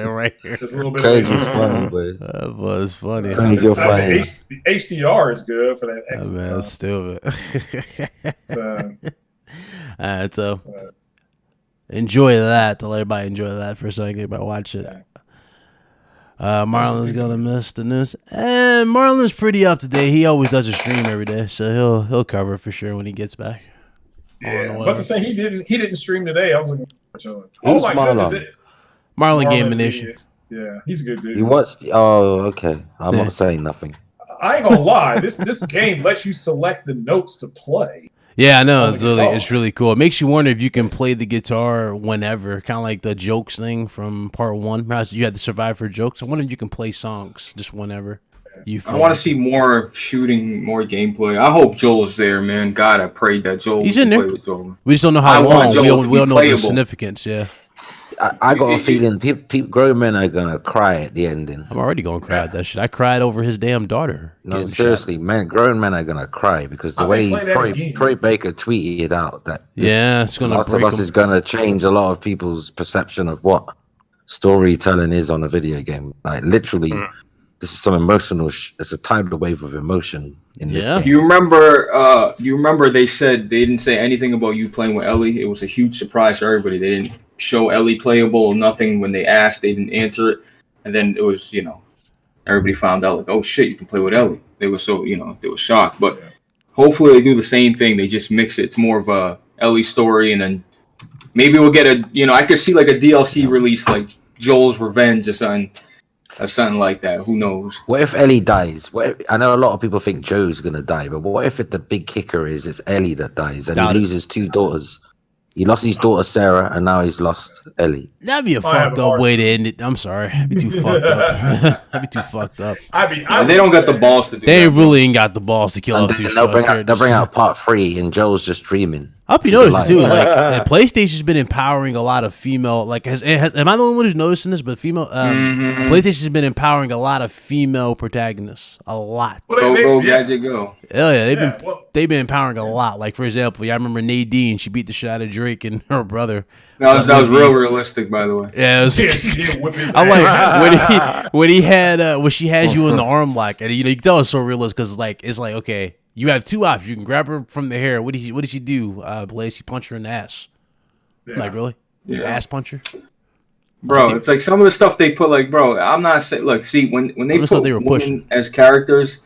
Right here. Just a little bit Crazy of funny, but that was funny. The HDR is good for that. Oh, man, that's stupid. So enjoy that. To let everybody enjoy that for a second. Everybody watch it. Marlon's gonna miss the news. And Marlon's pretty up to date. He always does a stream every day, so he'll cover it for sure when he gets back. Yeah, but to say he didn't stream today. I was looking forward to it. Oh Who's my Marlon? goodness! Marlon Gaming Nation. Yeah, he's a good dude. You watched? Oh, okay. I'm Yeah. not saying nothing. I ain't gonna lie. This game lets you select the notes to play. Yeah, I know. On the guitar. It's really cool. It makes you wonder if you can play the guitar whenever, kind of like the jokes thing from part 1. You had to survive for jokes. I wonder if you can play songs just whenever you feel I want like to see more shooting, more gameplay. I hope Joel's there, man. God, I pray that Joel He's can in there. play with Joel. We just don't know I how want long. Joel to We be don't know the playable. significance. Yeah, I got a feeling grown men are gonna cry at the ending. I'm already going to cry at that shit. I cried over his damn daughter. No, getting seriously, man, grown men are gonna cry because the I way may play that again. Troy Baker tweeted out that shot. Yeah, it's going to Last of break Us him. is gonna change a lot of people's perception of what storytelling is on a video game. Like literally, this is some emotional. It's a tidal wave of emotion in this Yeah. Do game. you remember? You remember they said they didn't say anything about you playing with Ellie. It was a huge surprise for everybody. They didn't show Ellie playable or nothing. When they asked, they didn't answer it, and then it was everybody found out like, oh shit, you can play with Ellie. They were so they were shocked. But hopefully they do the same thing. They just mix it. It's more of a Ellie story, and then maybe we'll get I could see like a DLC release like Joel's Revenge or something like that. Who knows? What if Ellie dies? I know a lot of people think Joe's gonna die, but what if the big kicker is it's Ellie that dies and Doubt he it. loses 2 daughters? He lost his daughter Sarah, and now he's lost Ellie. That'd be a I have fucked a up hard way to end it. I'm sorry. That'd be too fucked up. That'd be too fucked up. They don't got the balls to do They that. really ain't got the balls to kill And off 2 then they'll bring characters. out part 3, and Joel's just dreaming. I hope you She's notice too. alive. Like PlayStation's been empowering a lot of female. Like, am I the only one who's noticing this? But female, PlayStation's been empowering a lot of female protagonists. A lot. Go Gadget go. Hell yeah, Yeah, well- they've been empowering a lot. Like for example, I remember Nadine. She beat the shit out of Drake and her brother. That was real realistic, by the way. Yeah, it was, Yeah, she did whip his I'm ass. like when she has you in the arm lock, and you can tell it's so realistic because it's like okay, you have 2 options. You can grab her from the hair. What did she do? Blaze, she punched her in the ass. Yeah. I'm like really? You Yeah. ass puncher? Bro, it's like some of the stuff they put, like, bro, I'm not saying, look, see, when they the stuff put they were women pushing. as characters,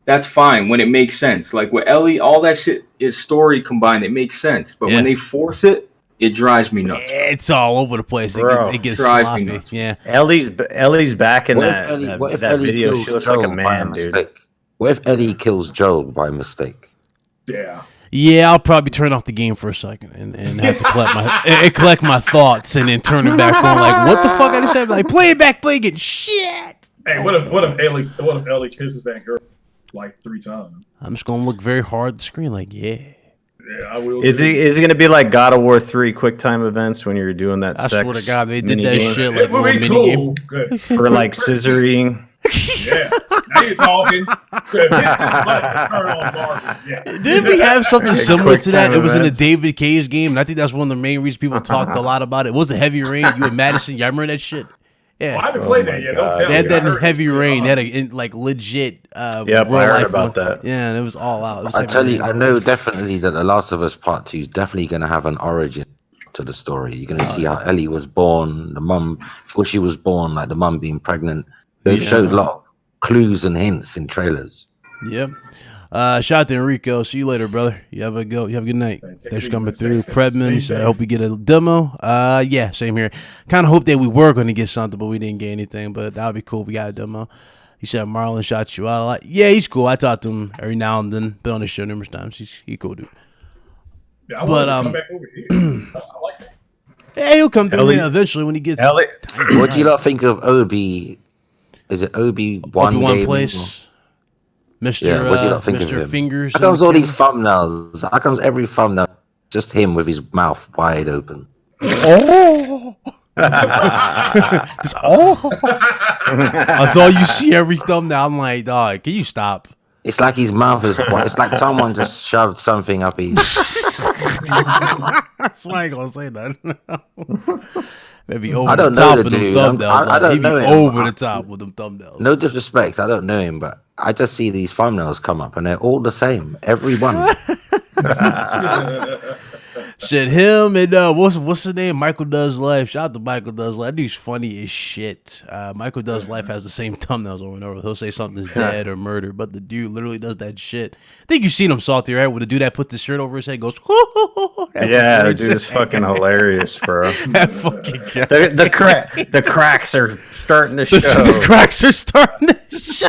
that's fine when it makes sense. Like with Ellie, all that shit is story combined. It makes sense. But Yeah. when they force it, it drives me nuts. It's all over the place. Bro, It gets drives me sloppy. nuts. Yeah. Ellie's back in What if that, Ellie- that, what if that Ellie video. kills She looks like a Joel by man, dude. mistake? What if Eddie kills Joel by mistake? Yeah. Yeah, I'll probably turn off the game for a second and have to collect my thoughts and then turn it back on. Like, what the fuck I just said? Like, play it back, play again. Shit. Hey, what if Ellie kisses that girl like 3 times? I'm just gonna look very hard at the screen. Like, yeah. Yeah, I will. Is it going to be like God of War 3 quick time events when you're doing that I sex swear to God, they did that minigame shit It like would little be mini cool. game. Good. for like scissoring? Yeah. Now you're talking. Good. Hit this button. Turn on Marvel. Yeah. Didn't we have something similar Quick to that? time It was in the events. David Cage game, and I think that's one of the main reasons people talked a lot about it. It was a Heavy Rain. You and Madison, y'all remember that shit? Well, I Yeah. haven't played my that yet. God. Don't tell They had me. that I in heard Heavy it. Rain. They had a like legit Yep, real I heard life about one. that. Yeah, and it was all out. It was I Heavy tell you, Rain. I know definitely that The Last of Us Part 2 is definitely going to have an origin to the story. You're going to see how Ellie was born, the mum, before she was born, like the mum being pregnant. They Yeah. showed a lot of clues and hints in trailers. Yep. Shout out to Enrico. See you later, brother. You have a good night. Man, take Thanks it for coming easy, through. stay Predmans. safe. I hope we get a demo. Yeah, same here. Kind of hope that we were going to get something, but we didn't get anything. But that would be cool. We got a demo. He said Marlon shot you out a lot. Yeah, he's cool. I talk to him every now and then. Been on the show numerous times. He's cool dude. Yeah, I But, want to come back over here. I like that. Yeah, he'll come through Ellie- here eventually when he gets Ellie, What do you lot think of Obi? Is it Obi-Wan Obi-Wan Gaming? Place. Mr. Yeah, what do you lot think of Mr. him? Fingers. How comes all these thumbnails? How comes every thumbnail just him with his mouth wide open? Oh. Just, oh. That's all you see every thumbnail. I'm like, dog, can you stop? It's like his mouth is wide. It's like someone just shoved something up his. That's why I ain't gonna say that. Maybe over I the don't know top the of them dude. thumbnails. I don't He be know him. over the top with them thumbnails. No disrespect, I don't know him, but I just see these thumbnails come up and they're all the same. Every one. Shit, him and what's his name? Michael Does Life. Shout out to Michael Does Life. That dude's funny as shit. Michael Does Life has the same thumbnails over and over. He'll say something's dead or murdered, but the dude literally does that shit. I think you've seen him, Salty, right? With the dude that puts the shirt over his head, goes. Yeah, the dude is fucking hilarious, bro. That fucking guy. The cracks are starting to show. The cracks are starting to show.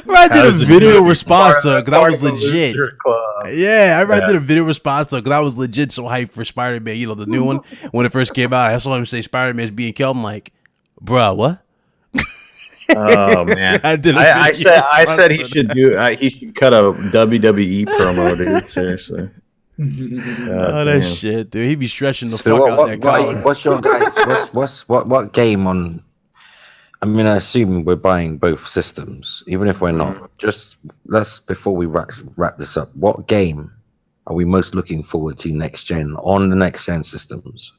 I did a video response to it because I was legit. Yeah, I did a video response to it because I was legit so hyped for Spider-Man. You know, the new one when it first came out. I saw him say Spider-Man's being killed. I'm like, bruh, what? Oh man! I said he should he should cut a WWE promo, dude. Seriously. That shit, dude. He be stretching the fuck out that collar. What's your guys? What game on? I mean, I assume we're buying both systems, even if we're not. Just before we wrap this up. What game are we most looking forward to next gen on the next gen systems?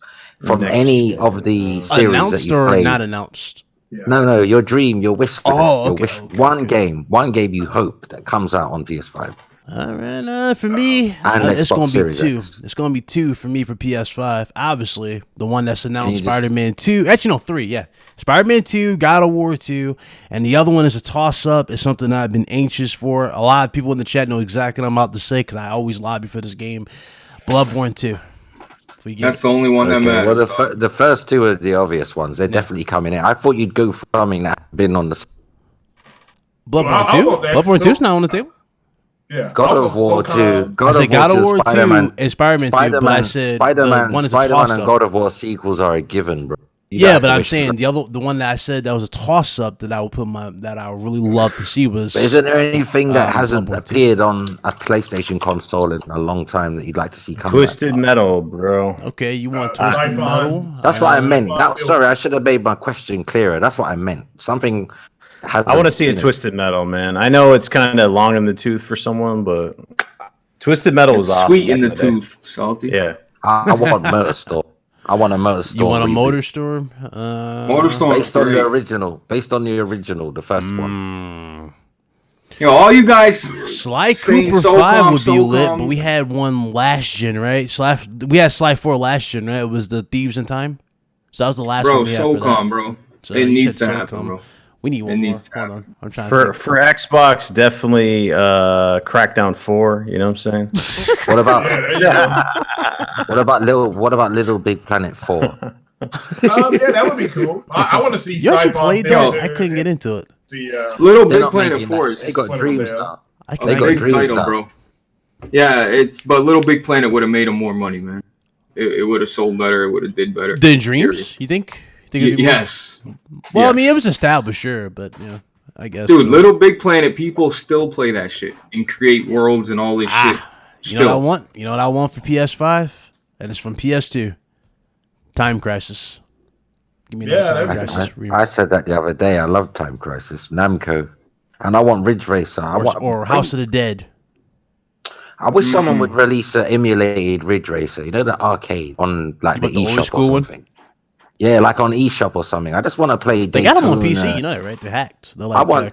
From any of the series announced that you or played? not announced? Yeah. No, your dream, your wish list. Okay, One game you hope that comes out on PS5. All right, for me, it's gonna be two. It's gonna be two for me for PS5. Obviously, the one that's announced, Spider-Man 2. Actually, no, 3. Yeah, Spider-Man 2, God of War 2, and the other one is a toss-up. It's something that I've been anxious for. A lot of people in the chat know exactly what I'm about to say because I always lobby for this game. Bloodborne 2. That's the only one that matters. Well, the first two are the obvious ones. They're definitely coming in. I thought you'd go for something that's been on the Bloodborne 2. Bloodborne 2 is not on the table. Yeah, God of War 2. God of War 2 and Spider-Man 2, but I said Spider-Man one is and God of War sequels are a given, bro. Yeah, but I'm saying the one that I said that was a toss-up that I would that I would really love to see was. But isn't there anything that hasn't appeared on a PlayStation console in a long time that you'd like to see come Twisted Metal, bro. Okay, you want Twisted Metal? That's what I meant. Sorry, I should have made my question clearer. That's what I meant. Something. I want to see a Twisted Metal, man. I know it's kind of long in the tooth for someone, but Twisted Metal is awesome. Sweet in the tooth, Salty. Yeah. I want Motorstorm. I want a Motorstorm. You want a Motorstorm? Motorstorm based on the original. Based on the original, the first one. Yo, all you guys. Sly Cooper 5 would be lit, but we had one last gen, right? We had Sly 4 last gen, right? It was the Thieves in Time. So that was the last one we had for that. Bro. So it needs to happen, bro. We need one more. Hold on. I'm trying for Xbox, definitely Crackdown 4, you know what I'm saying? What about Little Big Planet 4? Yeah, that would be cool. I want to see sci-fi. Played that? I couldn't get into it. Little Big Planet 4 they got Dreams now. They got Dreams now, bro. Yeah, but Little Big Planet would have made them more money, man. It would have sold better. It would have did better. Than Dreams? You think? Yes. Well, I mean, it was established, sure, but I guess. Dude, Little Big Planet, people still play that shit and create worlds and all this shit. You know what I want? You know what I want for PS5? And it's from PS2. Time Crisis. Give me that Time Crisis. I said that the other day. I love Time Crisis. Namco. And I want Ridge Racer. Or House of the Dead. I wish someone would release an emulated Ridge Racer. You know, the arcade on like the eShop or something. Yeah, like on eShop or something. I just want to play They got them on PC, you know that, right? They're hacked. They're like, but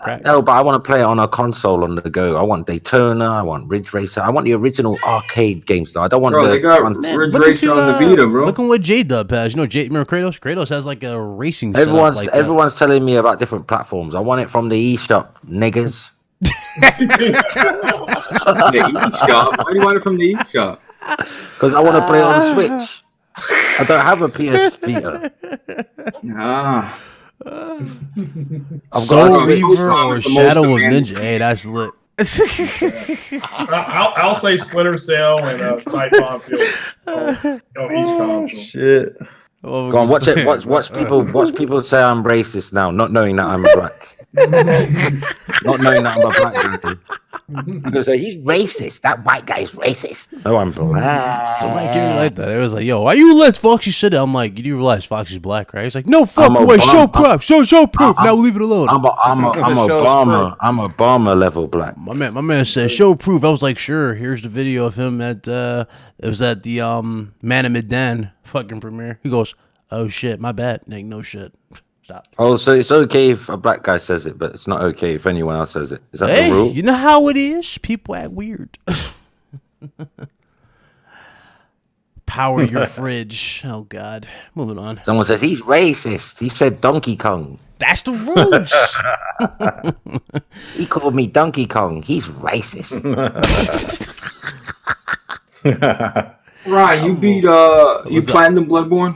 I want to play it on a console on the go. I want Daytona. I want Ridge Racer. I want the original arcade games, though. I don't want they got Ridge Racer on the Vita, bro. Look at what J-Dub has. You know, remember Kratos? Kratos has like a racing Everyone's telling me about different platforms. I want it from the eShop, niggas. The eShop? Why do you want it from the eShop? Because I want to play it on Switch. I don't have a PS Vita. Soul Reaver or Shadow of Ninja. Hey, that's lit. I'll say Splinter Cell and Typhon Field on each console. Shit. Go on, watch it. Watch people say I'm racist now, not knowing that I'm black. Not knowing that I'm a black guy. Because he's racist. That white guy's racist. No, I'm black. Somebody give me like that. It was like, yo, why you let Foxy sit there? I'm like, you do realize Foxy's black, right? He's like, no, fuck away, show proof. Show proof. Now we'll leave it alone. I'm Obama level black. My man said, show proof. I was like, sure. Here's the video of him at it was at the Man of Medan fucking premiere. He goes, oh shit, my bad. Ain't no shit. Stop. Oh, so it's okay if a black guy says it, but it's not okay if anyone else says it. Is that the rule? You know how it is? People act weird. power your fridge. Oh God. Moving on. Someone says he's racist. He said Donkey Kong. That's the rules. He called me Donkey Kong. He's racist. Ryan, you beat you platinum Bloodborne?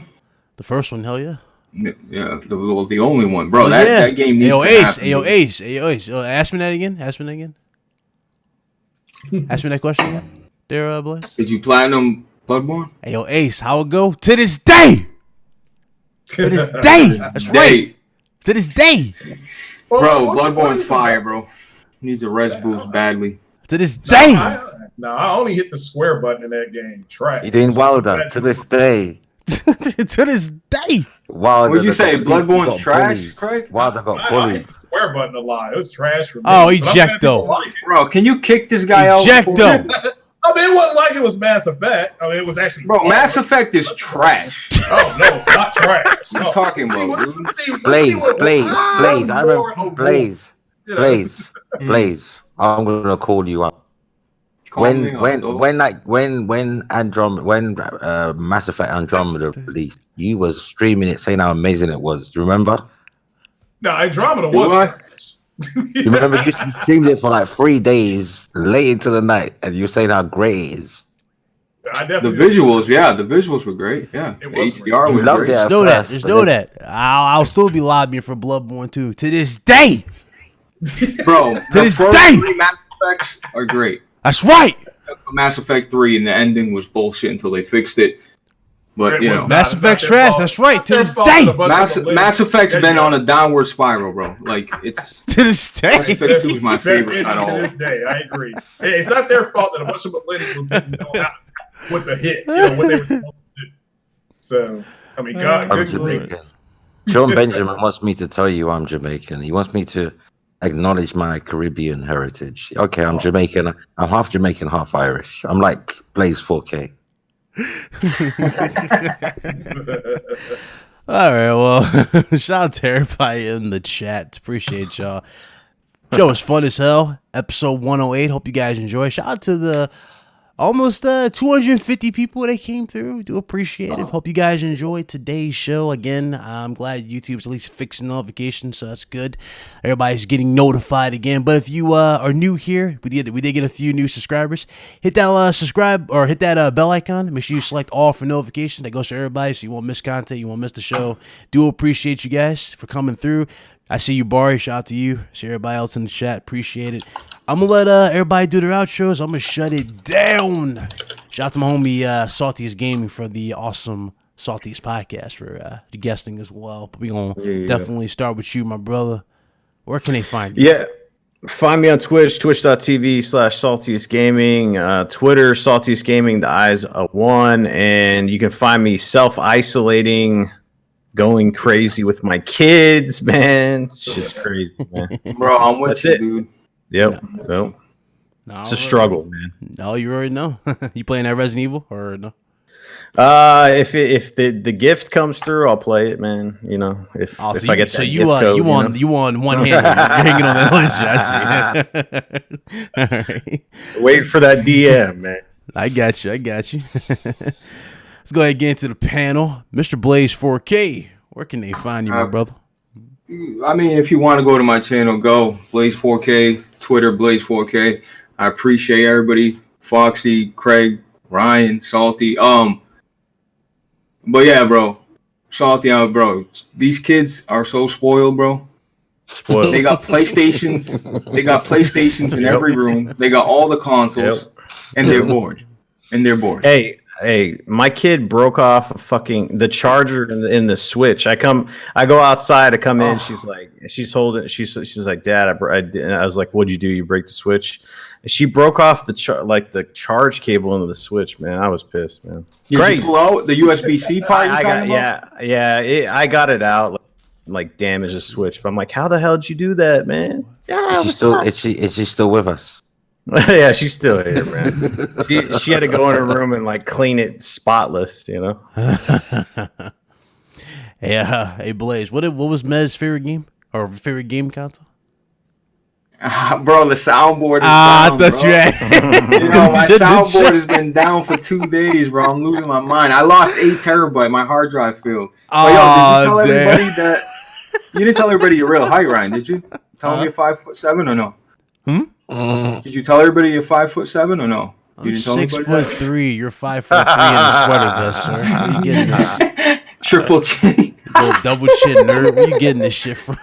The first one, hell yeah. Yeah, the only one, bro. That game needs to happen. Ace. Ask me that again. Ask me that question again. There, Blaze. Did you platinum Bloodborne? Ayo, Ace, how it go? To this day. To this day. That's right. To this day. Bro, Bloodborne's fire, bro. Needs a res boost badly. To this day. I only hit the square button in that game. Trash. You're doing Wilder to this day. To this day. Wilder. What'd you say? Bloodborne's trash, Craig? Wilder got I hit bullied. the square button a lot. It was trash for me. Oh, ejecto. Like Bro, can you kick this guy out? Ejecto. I mean, it wasn't like it was Mass Effect. I mean, it was actually. Bro, Mass Effect is trash. Oh no, it's not trash. What are you talking about, dude? Blaze. I remember Blaze. I'm gonna call you up. When Mass Effect Andromeda released, you was streaming it, saying how amazing it was. Do you remember? No, Andromeda was trash. You remember you streamed it for like 3 days, late into the night, and you were saying how great it is. The visuals were great. Yeah, It was HDR You was loved great. it. Just know that. I'll still be lobbying for Bloodborne 2 to this day. Bro, To this day. 3 Mass Effects are great. That's right. Mass Effect 3 and the ending was bullshit until they fixed it. But, you know. Mass Effect's trash. That's right. To this day. Mass Effect's been on a downward spiral, bro. Like, it's... To this day. Mass Effect 2 is my favorite at all. To this day, I agree. Hey, it's not their fault that a bunch of millennials didn't know how, what the hit, what they were supposed to do. So, I mean, God, I'm good Jamaican. grief. John Benjamin wants me to tell you I'm Jamaican. He wants me to acknowledge my Caribbean heritage. Okay, I'm Jamaican. I'm half Jamaican, half Irish. I'm like Blaze 4K. All right, well, shout out to everybody in the chat. Appreciate y'all. Show was fun as hell. Episode 108. Hope you guys enjoy. Shout out to the almost 250 people that came through. Do appreciate it. Hope you guys enjoyed today's show. Again, I'm glad YouTube's at least fixing notifications, so that's good. Everybody's getting notified again. But if you are new here, we did get a few new subscribers. Hit that subscribe or hit that bell icon. Make sure you select all for notifications. That goes to everybody, so you won't miss content. You won't miss the show. Do appreciate you guys for coming through. I see you, Barry. Shout out to you. See everybody else in the chat. Appreciate it. I'm going to let everybody do their outros. I'm going to shut it down. Shout out to my homie Saltiest Gaming for the awesome Saltiest podcast for the guesting as well. But we're going to definitely start with you, my brother. Where can they find you? Yeah. Find me on Twitch, twitch.tv/Saltiest Gaming. Twitter, Saltiest Gaming, the eyes of one. And you can find me self-isolating, going crazy with my kids, man. It's just crazy, man. Bro, I'm with That's you, it. dude. Yep. No. It's a struggle, man. No, you already know. You playing that Resident Evil or no? If the gift comes through, I'll play it, man. You know, if I get that gift code, you on one hand. You're hanging on that list. I see. All right. Wait for that DM, man. I got you. Let's go ahead and get into the panel. Mr. Blaze 4K. Where can they find you, my brother? I mean, if you want to go to my channel, go Blaze 4K, Twitter Blaze 4K. I appreciate everybody, Foxy, Craig, Ryan, Salty. But yeah, bro, Salty, bro. These kids are so spoiled, bro. Spoiled. They got PlayStations. They got PlayStations in every room. They got all the consoles, and they're bored. Hey, my kid broke off the charger in the Switch. I go outside, I come in, she's like, Dad, and I was like, what'd you do? You break the Switch? And she broke off the charge cable into the Switch, man. I was pissed, man. Did you pull out the USB-C part? I got it out, like damaged the Switch. But I'm like, how the hell did you do that, man? Is she still with us? Yeah, she's still here, man. She had to go in her room and like clean it spotless, you know. Hey, Blaze, what was Mez's favorite game or favorite game console? Bro, the soundboard is I down, thought bro. you had. You know, my soundboard has been down for 2 days, bro. I'm losing my mind. I lost 8 terabyte. My hard drive failed. But yo, did you tell everybody that? You didn't tell everybody your real height, Ryan, did you? Tell them you're 5'7" or no? Did you tell everybody you're 5'7" or no? You I'm didn't tell 6'3". You're 5'3" in a sweater vest, sir. Where you getting this? Triple chin. Little double chin nerd. Where you getting this shit from?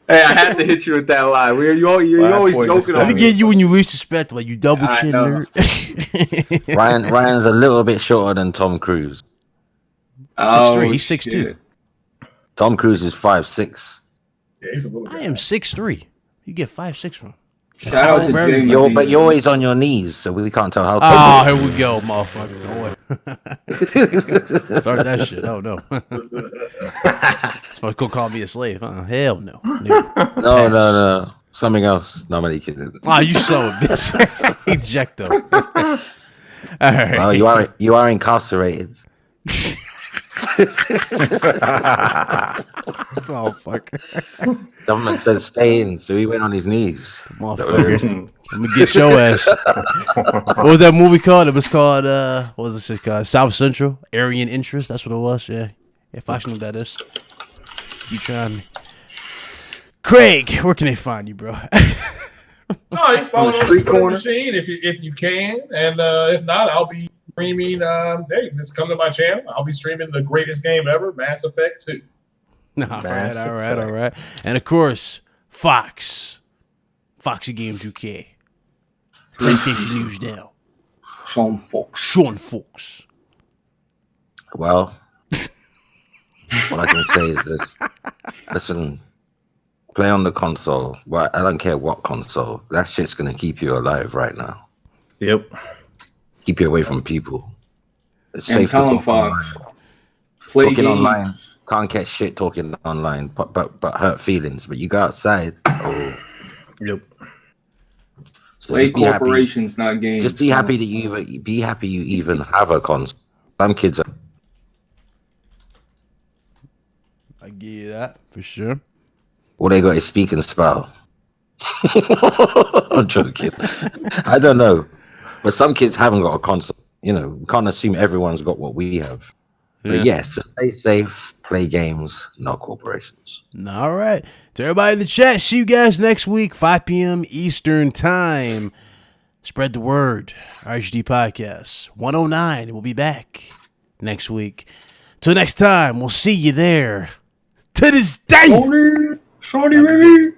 Hey, I had to hit you with that lie. You're always joking Let on me me. get you when you least suspect, like you double chin nerd. Ryan's a little bit shorter than Tom Cruise. 6'3". He's 6'2". Tom Cruise is 5'6". Yeah, he's a little guy. I am 6'3". You get 5'6" from. Shout out to very Jamie. But you're always on your knees, so we can't tell how. Oh, here we go, motherfucker. Start that shit. Oh no. Somebody could call me a slave. Hell no. No. Something else. Nobody can. Oh, you son of a bitch. Ejecto. All right. Well, you are incarcerated. Oh fuck. Government said stay in, so he went on his knees. Motherfucker. Let me get your ass. What was that movie called? It was called what was this shit called? South Central? Aryan Interest? That's what it was, yeah. If I should know what that is. You trying me. Craig, where can they find you, bro? Oh, you follow the the street corner machine if you can, and if not, I'll be streaming. Hey, just come to my channel. I'll be streaming the greatest game ever, Mass Effect 2. All right. And of course, Foxy Games UK, PlayStation News Now, Sean Fox. Well, what I can say is this: listen, play on the console. Well, I don't care what console. That shit's gonna keep you alive right now. Yep. Keep you away from people. It's And safe to tell them, talk Fox. online. Play Talking games. online can't get shit talking online, but hurt feelings. But you go outside. Oh, Yep. so Play just be happy. corporations, not games. Just be happy that you even have a console. Some kids are. I give you that for sure. All they got is speak and spell. I'm joking. I don't know, but some kids haven't got a console. You know, we can't assume everyone's got what we have. But yes, just stay safe, play games, not corporations. All right. To everybody in the chat, see you guys next week, 5 p.m. Eastern Time. Spread the word. RHD Podcast 109. We'll be back next week. Till next time, we'll see you there. To this day. Sony, baby.